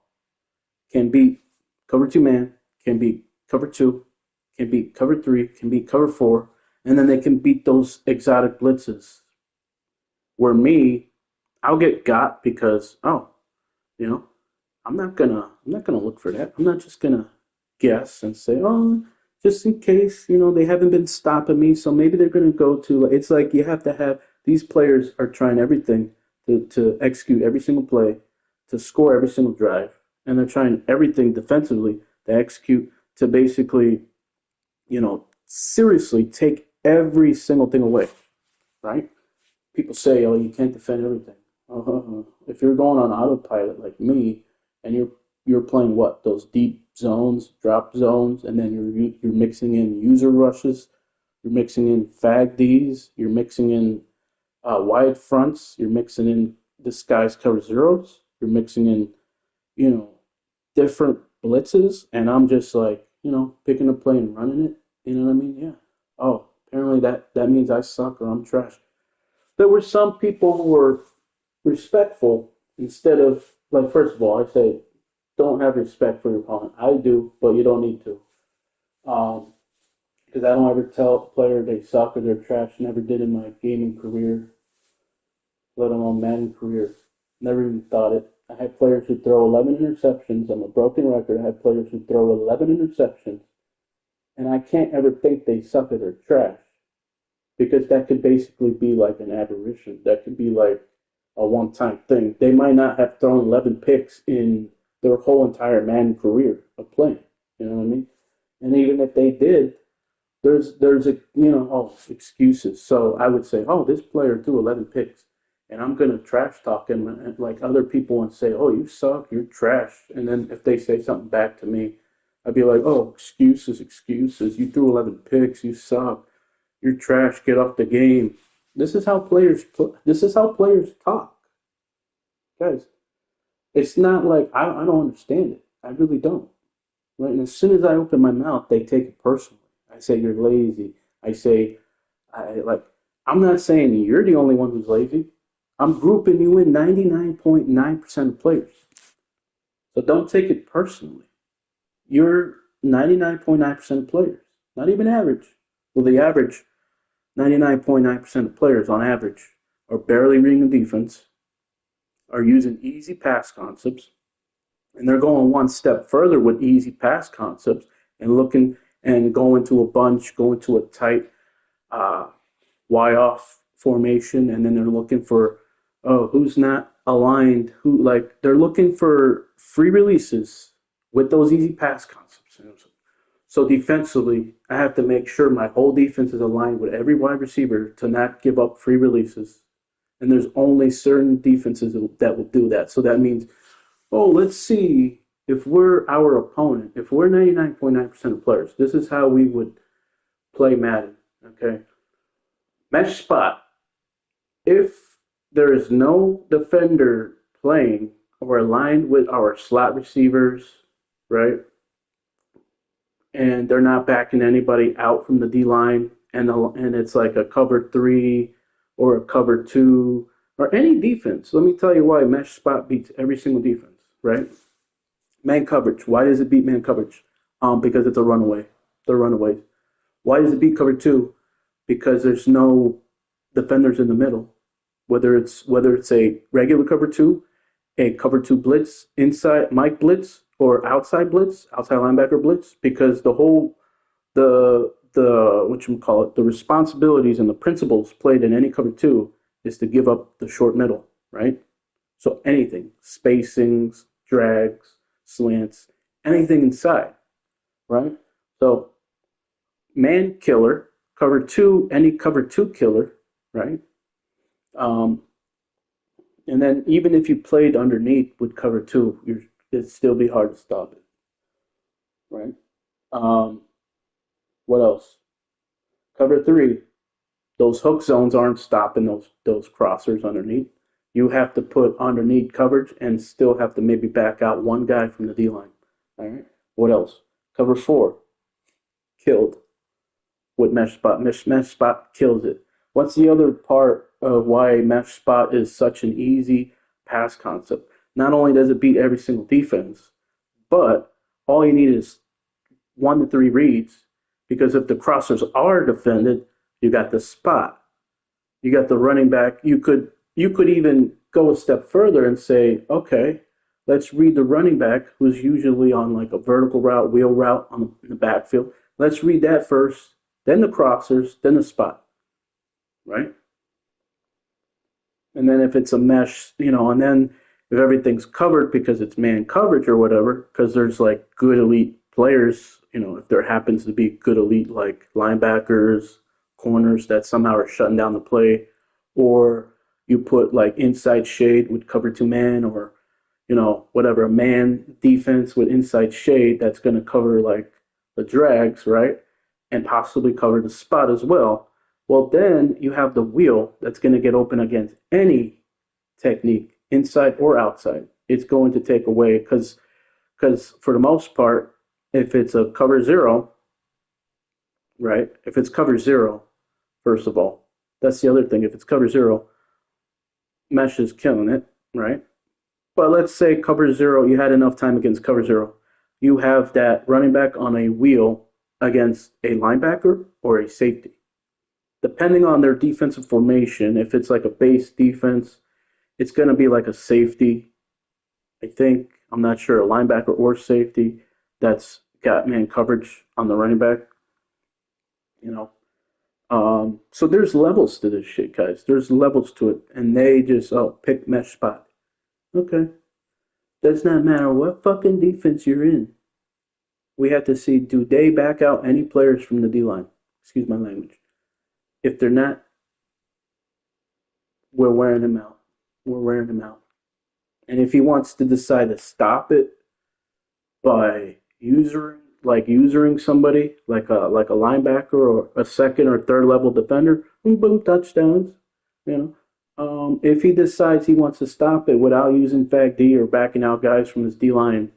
can beat cover two man, can beat cover two, can beat cover three, can beat cover four, and then they can beat those exotic blitzes. Where me, I'll get got because, oh, you know, I'm not gonna look for that. I'm not just gonna guess and say, oh, just in case, they haven't been stopping me, so maybe they're gonna go to. It's like you have to have these players are trying everything to execute every single play, to score every single drive, and they're trying everything defensively to execute to basically, seriously take every single thing away, right? People say, "Oh, you can't defend everything." If you're going on autopilot like me, and you're playing what, those deep zones, drop zones, and then you're mixing in user rushes, you're mixing in fag Ds, you're mixing in wide fronts, you're mixing in disguise cover zeros, you're mixing in you know different blitzes, and I'm just like picking a play and running it. You know what I mean? Yeah. Oh, apparently that means I suck or I'm trash. There were some people who were respectful instead of, like, first of all, I say don't have respect for your opponent. I do, but you don't need to. Um, because I don't ever tell a player they suck or they're trash. Never did in my gaming career, let alone Madden career. Never even thought it. I had players who throw 11 interceptions. I'm a broken record. I had players who throw 11 interceptions, and I can't ever think they suck or they're trash, because that could basically be like an aberration. That could be like a one-time thing. They might not have thrown 11 picks in their whole entire Madden career of playing. You know what I mean? And even if they did, there's excuses. So I would say, oh, this player threw 11 picks, and I'm gonna trash talk him like other people and say, oh, you suck, you're trash. And then if they say something back to me, I'd be like, oh, excuses, excuses. You threw 11 picks, you suck. You're trash. Get off the game. This is how players talk, guys. It's not like I don't understand it. I really don't. Right? And as soon as I open my mouth, they take it personally. I say you're lazy. I say I like. I'm not saying you're the only one who's lazy. I'm grouping you in 99.9% of players. So don't take it personally. You're 99.9% of players. Not even average. Well, the average 99.9% of players on average are barely reading the defense, are using easy pass concepts, and they're going one step further with easy pass concepts and looking and going to a bunch, going to a tight uh, Y-off formation, and then they're looking for, oh, who's not aligned, they're looking for free releases with those easy pass concepts. So defensively, I have to make sure my whole defense is aligned with every wide receiver to not give up free releases. And there's only certain defenses that will do that. So that means, oh, let's see. if we're our opponent, if we're 99.9% of players, this is how we would play Madden. Okay, mesh spot. If there is no defender playing or aligned with our slot receivers, right, and they're not backing anybody out from the D line, and it's like a cover three or a cover two or any defense. Let me tell you why mesh spot beats every single defense, right? Man coverage. Why does it beat man coverage? Because it's a runaway. They're runaways. Why does it beat cover two? Because there's no defenders in the middle. Whether it's a regular cover two, a cover two blitz, inside Mike blitz, or outside blitz, outside linebacker blitz, because the what you call it, the responsibilities and the principles played in any cover two is to give up the short middle, right? So anything, spacings, drags, slants, anything inside, right? So man killer, cover two, any cover two killer, right? Um, and then even if you played underneath with cover two, it'd still be hard to stop it, right? Um, what else? Cover three, those hook zones aren't stopping those crossers underneath. You have to put underneath coverage and still have to maybe back out one guy from the D line. All right. What else? Cover four, killed with mesh spot. Mesh spot kills it. What's the other part of why mesh spot is such an easy pass concept? Not only does it beat every single defense, but all you need is 1 to 3 reads, because if the crossers are defended, you got the spot. You got the running back. You could even go a step further and say, okay, let's read the running back who's usually on like a vertical route, wheel route in the backfield. Let's read that first, then the crossers, then the spot, right? And then if it's a mesh, and then if everything's covered because it's man coverage or whatever, because there's like good elite players, if there happens to be good elite like linebackers, corners that somehow are shutting down the play, or you put like inside shade with cover two man, or whatever, a man defense with inside shade that's going to cover like the drags, right? And possibly cover the spot as well. Well, then you have the wheel that's going to get open against any technique, inside or outside. It's going to take away, because for the most part, if it's a cover zero, right? If it's cover zero, first of all, that's the other thing. If it's cover zero, mesh is killing it, right? But let's say cover zero, you had enough time against cover zero. You have that running back on a wheel against a linebacker or a safety. Depending on their defensive formation, if it's like a base defense, it's going to be like a safety. I think, I'm not sure, a linebacker or safety that's got man coverage on the running back. You know, so there's levels to this shit, guys. There's levels to it, and they just pick mesh spot. Okay, does not matter what fucking defense you're in. We have to see, do they back out any players from the D line? Excuse my language. If they're not, we're wearing them out. We're wearing them out. And if he wants to decide to stop it by usering somebody like a linebacker or a second or third level defender, boom, boom, touchdowns. If he decides he wants to stop it without using Fag D or backing out guys from his D line,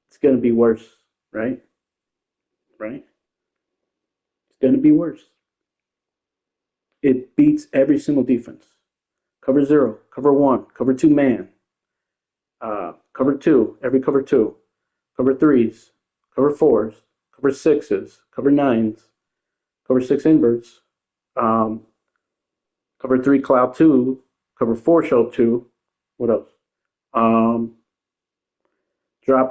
it's going to be worse, right? Right? It's going to be worse. It beats every single defense. Cover zero, cover one, cover two man, cover two, every cover two, cover threes, cover fours, cover sixes, cover nines, cover six inverts, um, cover three cloud two, cover four shell two. What else? Um, drop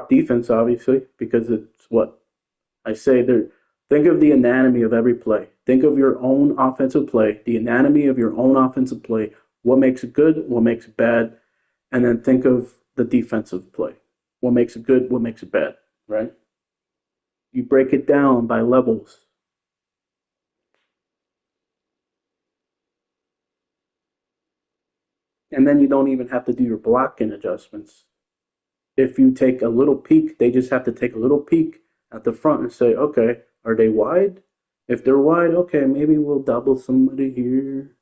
defense, obviously, because it's what I say there. Think of the anatomy of every play. Think of your own offensive play, the anatomy of your own offensive play. What makes it good? What makes it bad? And then think of the defensive play. What makes it good? What makes it bad? Right? You break it down by levels. And then you don't even have to do your blocking adjustments. if you take a little peek, they just have to take a little peek at the front and say, okay, are they wide? If they're wide, okay, maybe we'll double somebody here.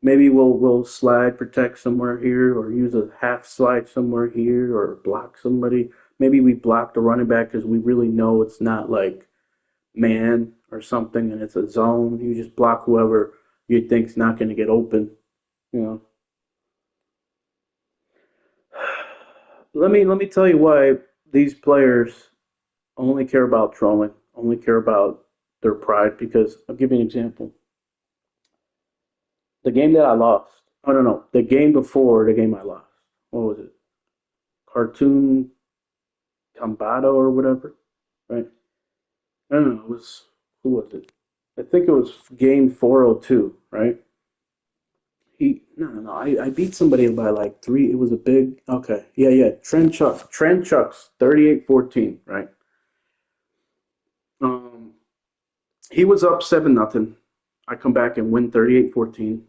Maybe we'll slide protect somewhere here, or use a half slide somewhere here, or block somebody. Maybe we block the running back because we really know it's not like man or something, and it's a zone. You just block whoever you think's not going to get open. You know. Let me tell you why these players only care about trolling, only care about their pride. Because I'll give you an example. The game that I lost. Oh no, the game before the game I lost. What was it? Cartoon Combato or whatever, right? I don't know. It was who was it? I think it was game 402, right? No. I beat somebody by like three. It was a big. Okay, yeah. Trent Chucks, 38-14, right? Um, he was up 7-0. I come back and win 38-14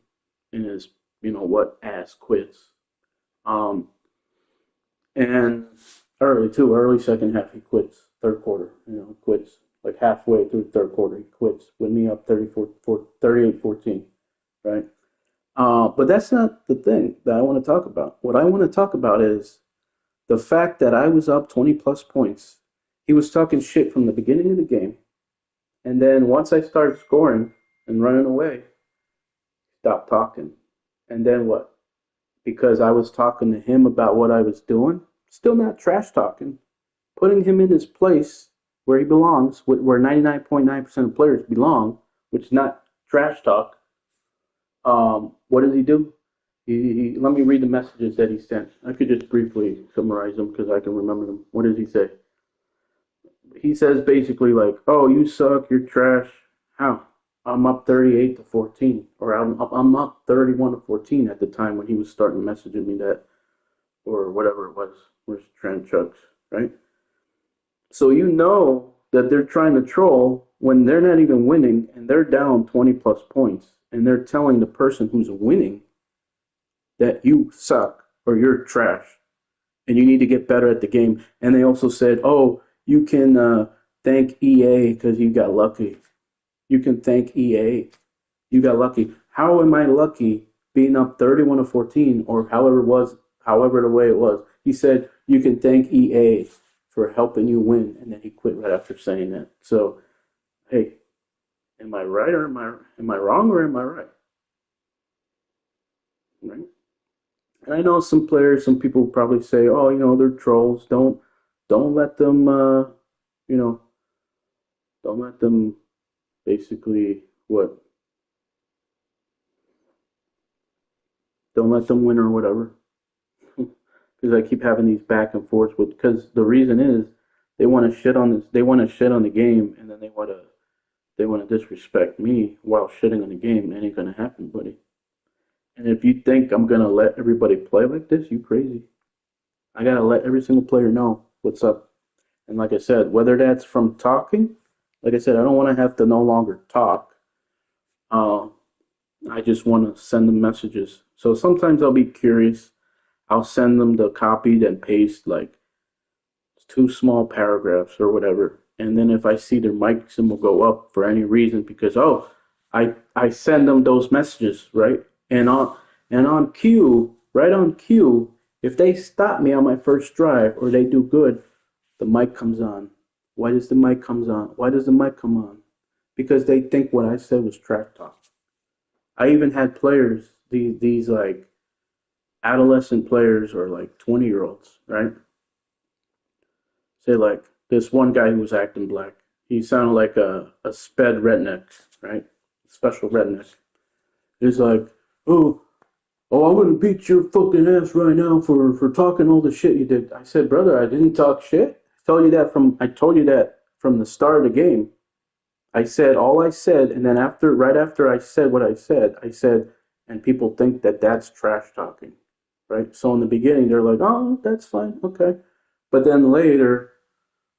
in his, what, ass quits. Um, and early second half, he quits. Third quarter, quits. Like halfway through the third quarter, he quits with me up 38-14, right? But that's not the thing that I want to talk about. What I want to talk about is the fact that I was up 20 plus points. He was talking shit from the beginning of the game. And then once I started scoring and running away, stopped talking. And then what? Because I was talking to him about what I was doing, still not trash talking, putting him in his place where he belongs, where 99.9% of players belong, which is not trash talk. What does he do? Let me read the messages that he sent. I could just briefly summarize them because I can remember them. What does he say? He says basically like, "Oh, you suck. You're trash." How? I'm up 38-14, or I'm up 31-14 at the time when he was starting messaging me that, or whatever it was. Where's Trent Chucks, right? So you know that they're trying to troll when they're not even winning and they're down 20 plus points, and they're telling the person who's winning that you suck or you're trash and you need to get better at the game. And they also said, "Oh, you can thank EA because you got lucky. You can thank EA. You got lucky." How am I lucky being up 31-14 or however the way it was? He said, "You can thank EA for helping you win," and then he quit right after saying that. So, hey, am I right or am I wrong or am I right? Right? And I know some people probably say, "Oh, they're trolls. Don't let them, you know, don't let them basically what? Don't let them win or whatever." Because I keep having these back and forths because the reason is they want to shit on this, they want to shit on the game, and then they want to disrespect me while shitting on the game. It ain't gonna happen, buddy. And if you think I'm gonna let everybody play like this, you crazy. I gotta let every single player know what's up. And like I said, whether that's from talking, like I said, I don't want to have to no longer talk. Uh, I just want to send them messages. So sometimes I'll be curious. I'll send them the copied and paste like two small paragraphs or whatever. And then if I see their mic symbol go up for any reason, because I send them those messages, right? And on cue, right on cue, if they stop me on my first drive or they do good, the mic comes on. Why does the mic comes on? Why does the mic come on? Because they think what I said was trash talk. I even had players, these like adolescent players or like 20-year-olds, right? Say like this one guy who was acting black. He sounded like a sped redneck, right? Special redneck. He's like, oh, I'm gonna beat your fucking ass right now for talking all the shit you did. I said, brother, I didn't talk shit. I told you that from the start of the game. I said all I said, and then right after I said what I said, and people think that that's trash talking, right? So in the beginning, they're like, oh, that's fine, okay. But then later,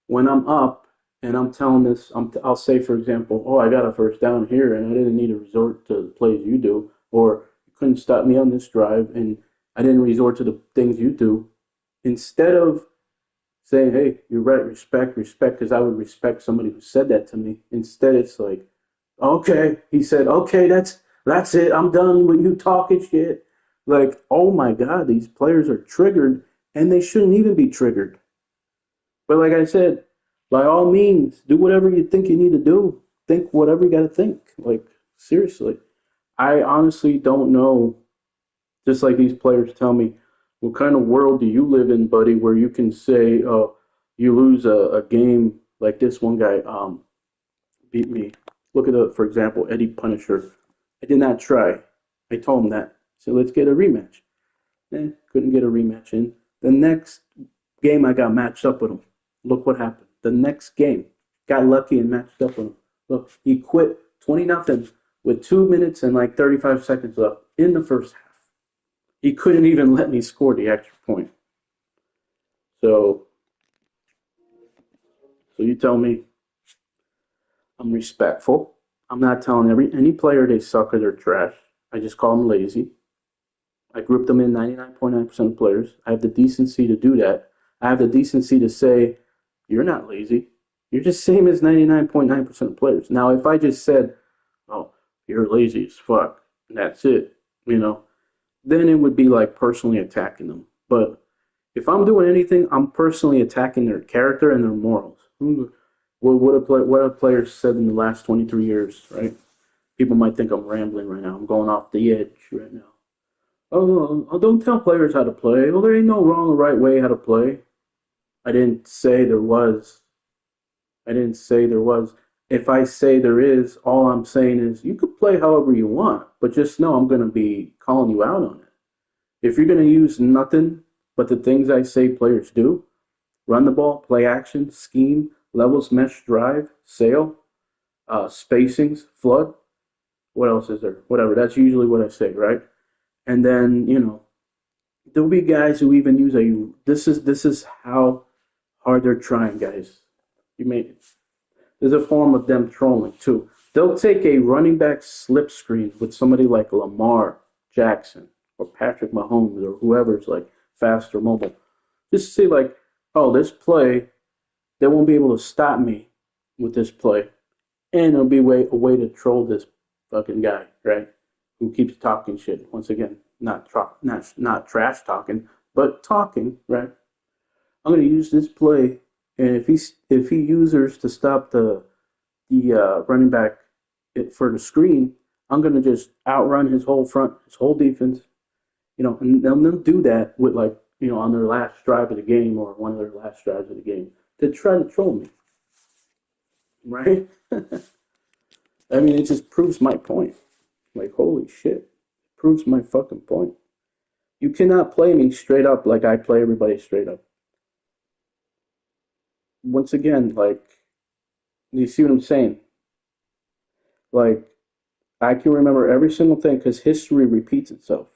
when I'm up and I'm telling this, I'll say, for example, oh, I got a first down here, and I didn't need to resort to the plays you do, or you couldn't stop me on this drive, and I didn't resort to the things you do. Instead of saying, "Hey, you're right, respect, respect," because I would respect somebody who said that to me. Instead, it's like, "Okay," he said, "Okay, that's it. I'm done with you talking shit." Like, oh my God, these players are triggered, and they shouldn't even be triggered. But like I said, by all means, do whatever you think you need to do. Think whatever you got to think. Like, seriously, I honestly don't know. Just like these players tell me, what kind of world do you live in, buddy, where you can say, oh, you lose a game like this one guy beat me. Look at, for example, Eddie Punisher. I did not try. I told him that. So let's get a rematch. Couldn't get a rematch in. The next game I got matched up with him. Look what happened. The next game, got lucky and matched up with him. Look, he quit 20-0 with 2 minutes and like 35 seconds left in the first half. He couldn't even let me score the extra point. So you tell me I'm respectful. I'm not telling any player they suck or they're trash. I just call them lazy. I group them in 99.9% of players. I have the decency to do that. I have the decency to say, you're not lazy. You're just same as 99.9% of players. Now, if I just said, oh, you're lazy as fuck, and that's it, then it would be like personally attacking them. But if I'm doing anything, I'm personally attacking their character and their morals. What have players said in the last 23 years, right? People might think I'm rambling right now. I'm going off the edge right now. Oh, don't tell players how to play. Well, there ain't no wrong or right way how to play. I didn't say there was. I didn't say there was. If I say there is, all I'm saying is you could play however you want, but just know I'm going to be calling you out on it. If you're going to use nothing but the things I say players do, run the ball, play action, scheme, levels, mesh, drive, sail, spacings, flood, what else is there? Whatever. That's usually what I say, right? And then, there'll be guys who even use this is how hard they're trying, guys. There's a form of them trolling too. They'll take a running back slip screen with somebody like Lamar Jackson or Patrick Mahomes or whoever's like fast or mobile. Just say like, oh, this play, they won't be able to stop me with this play. And it'll be a way to troll this fucking guy, right? Who keeps talking shit. Once again, not trash talking, but talking, right? I'm gonna use this play, and if he uses to stop the running back for the screen, I'm gonna just outrun his whole front, his whole defense, and they'll do that with like on their last drive of the game or one of their last drives of the game to try to troll me, right? I mean, it just proves my point. Like, holy shit, it proves my fucking point. You cannot play me straight up like I play everybody straight up. Once again, like, you see what I'm saying? Like, I can remember every single thing because history repeats itself.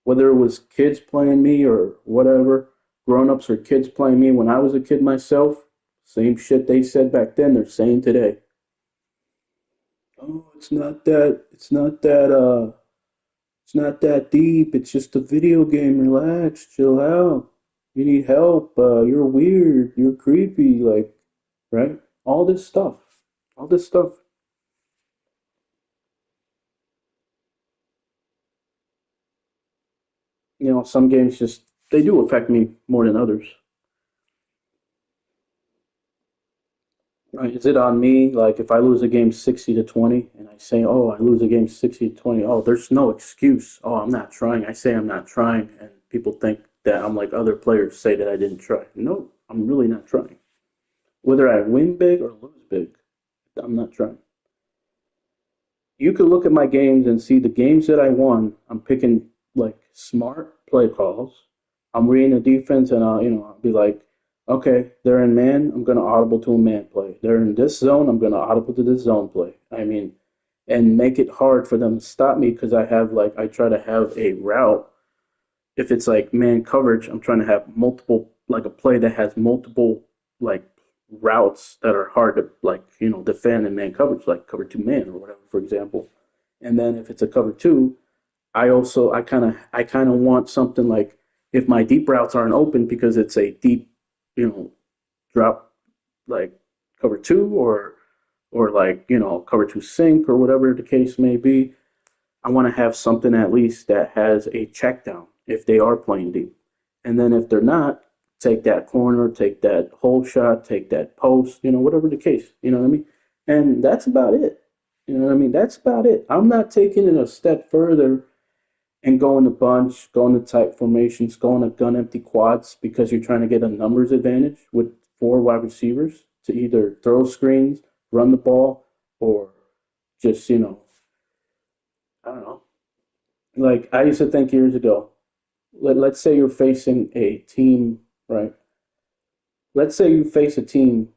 Whether it was kids playing me or whatever, grown-ups or kids playing me when I was a kid myself, same shit they said back then, they're saying today. Oh, it's not that deep. It's just a video game. Relax, chill out. You need help. You're weird. You're creepy. Like, right? All this stuff. All this stuff. Some games they do affect me more than others. Right? Is it on me? Like, if I lose a game 60-20 and I say, oh, I lose a game 60-20, oh, there's no excuse. Oh, I'm not trying. I say I'm not trying. And people think that I'm like other players say that I didn't try. No, I'm really not trying. Whether I win big or lose big, I'm not trying. You could look at my games and see the games that I won. I'm picking like smart play calls. I'm reading the defense, and I'll be like, okay, they're in man. I'm gonna audible to a man play. They're in this zone. I'm gonna audible to this zone play. I mean, and make it hard for them to stop me because I try to have a route. If it's like man coverage, I'm trying to have multiple, like a play that has multiple like routes that are hard to like defend in man coverage, like cover two man or whatever, for example. And then if it's a cover two, I kind of want something like if my deep routes aren't open because it's a deep drop like cover two or like cover two sink or whatever the case may be. I want to have something at least that has a check down if they are playing deep. And then if they're not, take that corner, take that hole shot, take that post, whatever the case. You know what I mean? And that's about it. You know what I mean? That's about it. I'm not taking it a step further and going to bunch, going to tight formations, going to gun empty quads because you're trying to get a numbers advantage with four wide receivers to either throw screens, run the ball, or just, I don't know. Like I used to think years ago, let's say you're facing a team, right? Let's say you face a team,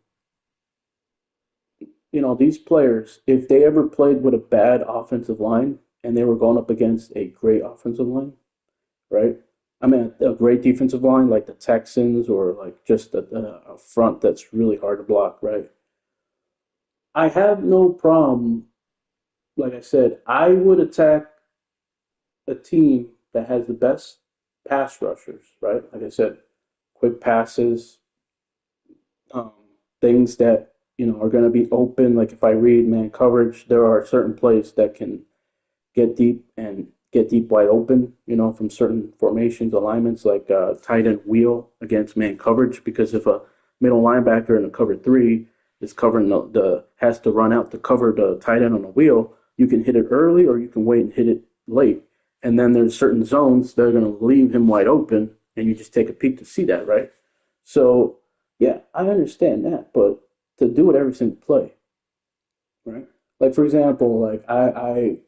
these players, if they ever played with a bad offensive line and they were going up against a great offensive line, right? I mean, a great defensive line like the Texans or like just a front that's really hard to block, right? I have no problem. Like I said, I would attack a team that has the best pass rushers, right? Like I said, quick passes, um, things that are going to be open. Like if I read man coverage, there are certain plays that can get deep wide open, from certain formations, alignments, like tight end wheel against man coverage. Because if a middle linebacker in a cover three is covering the has to run out to cover the tight end on the wheel, you can hit it early or you can wait and hit it late. And then there's certain zones that are going to leave him wide open, and you just take a peek to see that, right? So yeah, I understand that, but to do it every single play, right? Like for example, like I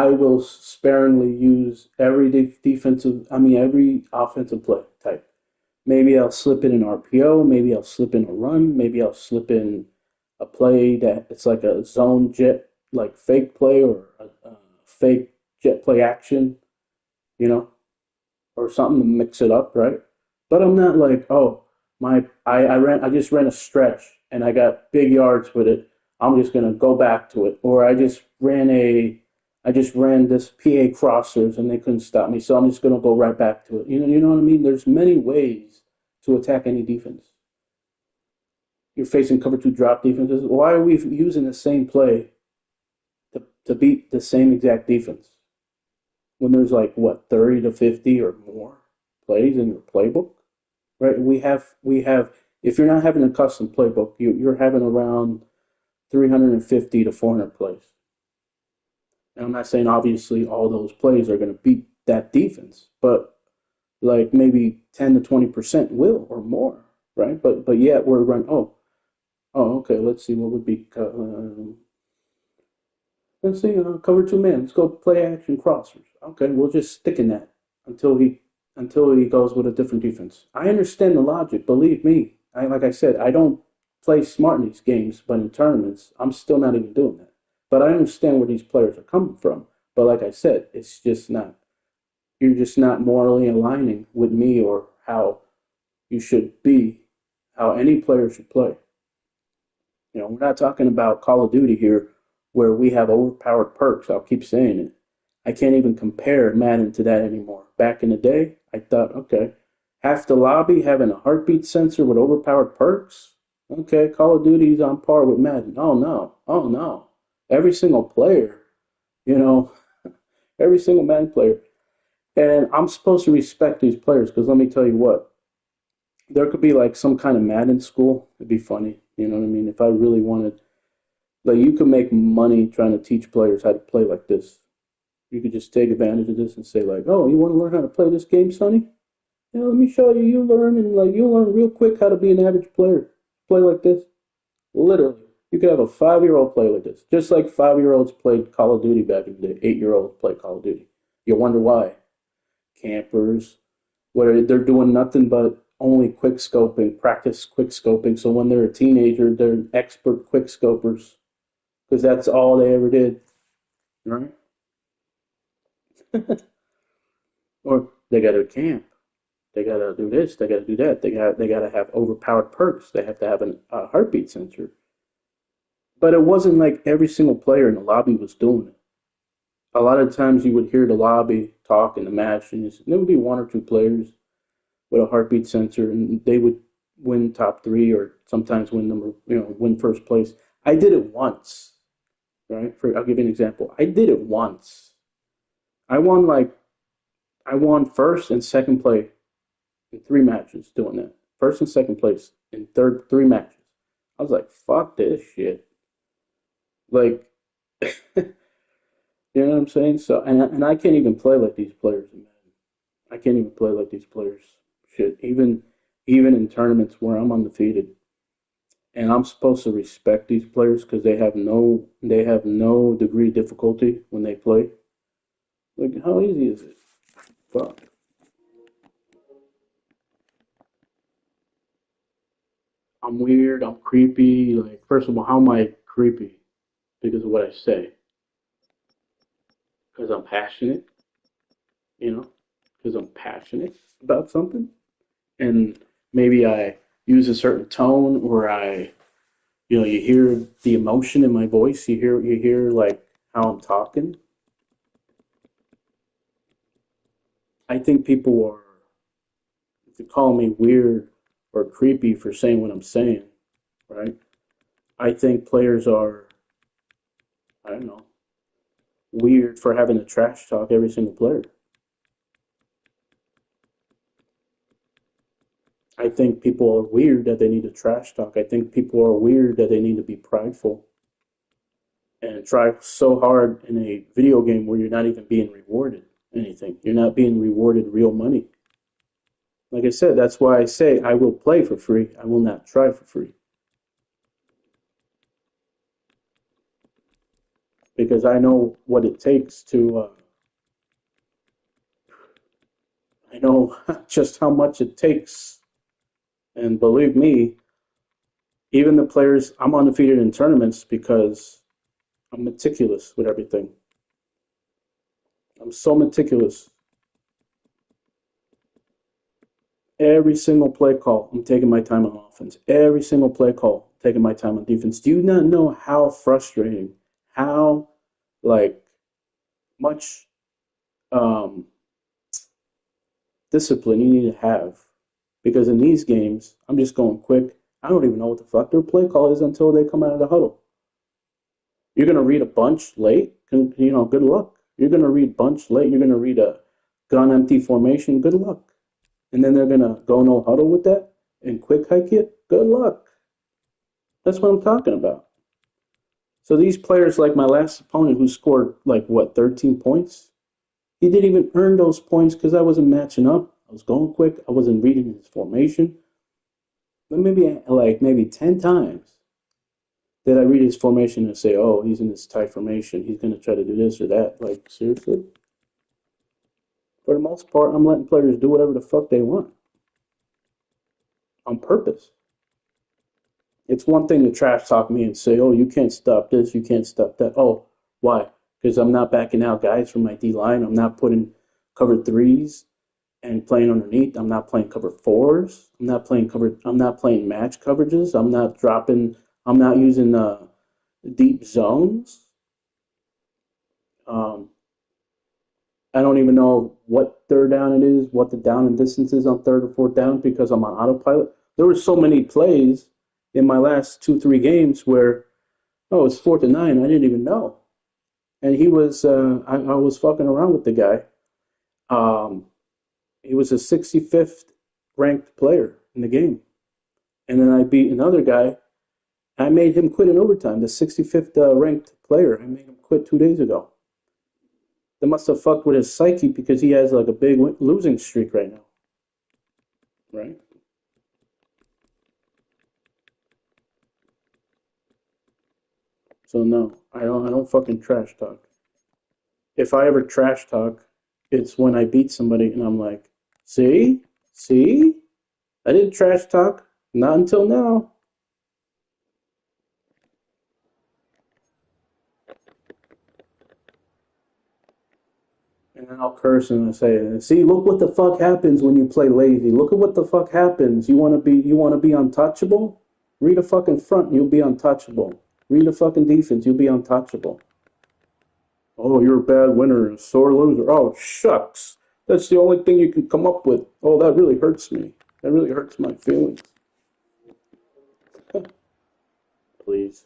will sparingly use every every offensive play type. Maybe I'll slip in an RPO, maybe I'll slip in a run, maybe I'll slip in a play that it's like a zone jet, like fake play or a fake jet play action, you know, or something to mix it up, right? But I'm not like, oh, I just ran a stretch and I got big yards with it. I'm just gonna go back to it. Or I just ran this PA crossers and they couldn't stop me, so I'm just gonna go right back to it. You know what I mean? There's many ways to attack any defense. You're facing cover two drop defenses. Why are we using the same play to beat the same exact defense when there's like what 30 to 50 or more plays in your playbook? Right? We have if you're not having a custom playbook, you're having around 350 to 400 plays. And I'm not saying obviously all those plays are going to beat that defense, but like maybe 10 to 20% will or more, right? But yet we're running. Okay. Let's see what would be. Let's see, cover two man. Let's go play action crossers. Okay, we'll just stick in that until he goes with a different defense. I understand the logic. Believe me. Like I said, I don't play smart in these games, but in tournaments, I'm still not even doing that. But I understand where these players are coming from. But like I said, it's just not. You're just not morally aligning with me or how you should be, how any player should play. We're not talking about Call of Duty here where we have overpowered perks. I'll keep saying it. I can't even compare Madden to that anymore. Back in the day, I thought, okay, half the lobby having a heartbeat sensor with overpowered perks? Okay, Call of Duty's on par with Madden. Oh no, oh no. Every single player, you know, every single Madden player. And I'm supposed to respect these players because let me tell you what, there could be like some kind of Madden school. It'd be funny. You know what I mean? If I really wanted, like, you could make money trying to teach players how to play like this. You could just take advantage of this and say, like, oh, you want to learn how to play this game, Sonny? Yeah, let me show you. You learn, and like you'll learn real quick how to be an average player. Play like this. Literally. You could have a 5-year-old play like this. Just like 5-year-olds played Call of Duty back in the day. 8-year-olds play Call of Duty. You wonder why. Campers, where they're doing nothing but only quick scoping, practice quick scoping. So when they're a teenager, they're expert quick scopers because that's all they ever did, right? Or they got to camp. They got to do this. They got to do that. They got to have overpowered perks. They have to have a heartbeat sensor. But it wasn't like every single player in the lobby was doing it. A lot of times you would hear the lobby talk in the match, and there would be one or two players with a heartbeat sensor, and they would win top three or sometimes win first place. I did it once, right? I'll give you an example. I did it once. I won I won first and second place in 3 matches doing that. First and second place in 3 matches. I was like, fuck this shit. Like, you know what I'm saying? So, and I can't even play like these players, man. I can't even play like these players. Shit, even in tournaments where I'm undefeated, and I'm supposed to respect these players because they have no degree of difficulty when they play. Like, how easy is it? Fuck. I'm weird. I'm creepy. Like, first of all, how am I creepy? Because of what I say. Because I'm passionate. You know, because I'm passionate about something, and maybe I use a certain tone, or you hear the emotion in my voice. You hear like how I'm talking. I think people are call me weird or creepy for saying what I'm saying, right? I think players are, I don't know, weird for having to trash talk every single player. I think people are weird that they need to trash talk. I think people are weird that they need to be prideful and try so hard in a video game where you're not even being rewarded anything. You're not being rewarded real money. Like I said, that's why I say I will play for free. I will not try for free. Because I know what it takes I know just how much it takes. And believe me, even the players, I'm undefeated in tournaments because I'm meticulous with everything. I'm so meticulous. Every single play call, I'm taking my time on offense. Every single play call, taking my time on defense. Do you not know how frustrating, how like much um, discipline you need to have? Because in these games, I'm just going quick. I don't even know what the fuck their play call is until they come out of the huddle. You're gonna read a bunch late, good luck. You're gonna read bunch late. You're gonna read a gun empty formation. Good luck. And then they're gonna go no huddle with that and quick hike it. Good luck. That's what I'm talking about. So these players, like my last opponent, who scored like what 13 points, he didn't even earn those points because I wasn't matching up. I was going quick. I wasn't reading his formation. But maybe 10 times did I read his formation and say, "Oh, he's in this tight formation. He's gonna try to do this or that." Like seriously. For the most part, I'm letting players do whatever the fuck they want on purpose. It's one thing to trash talk me and say, "Oh, you can't stop this, you can't stop that." Oh, why? Because I'm not backing out guys from my D line. I'm not putting cover threes and playing underneath. I'm not playing cover fours. I'm not playing cover. I'm not playing match coverages. I'm not dropping. I'm not using deep zones. Um, I don't even know what third down it is, what the down and distance is on third or fourth down because I'm on autopilot. There were so many plays in my last 2, 3 games where, oh, it's 4th and 9. I didn't even know. And I was fucking around with the guy. Um, he was a 65th ranked player in the game. And then I beat another guy. I made him quit in overtime, the 65th ranked player. I made him quit 2 days ago. They must have fucked with his psyche because he has like a big losing streak right now, right? So no, I don't fucking trash talk. If I ever trash talk, it's when I beat somebody and I'm like, see, I didn't trash talk, not until now. And then I'll curse and I say, see, look what the fuck happens when you play lazy. Look at what the fuck happens. You wanna be untouchable? Read a fucking front, and you'll be untouchable. Read a fucking defense, you'll be untouchable. Oh, you're a bad winner and a sore loser. Oh, shucks. That's the only thing you can come up with. Oh, that really hurts me. That really hurts my feelings. please.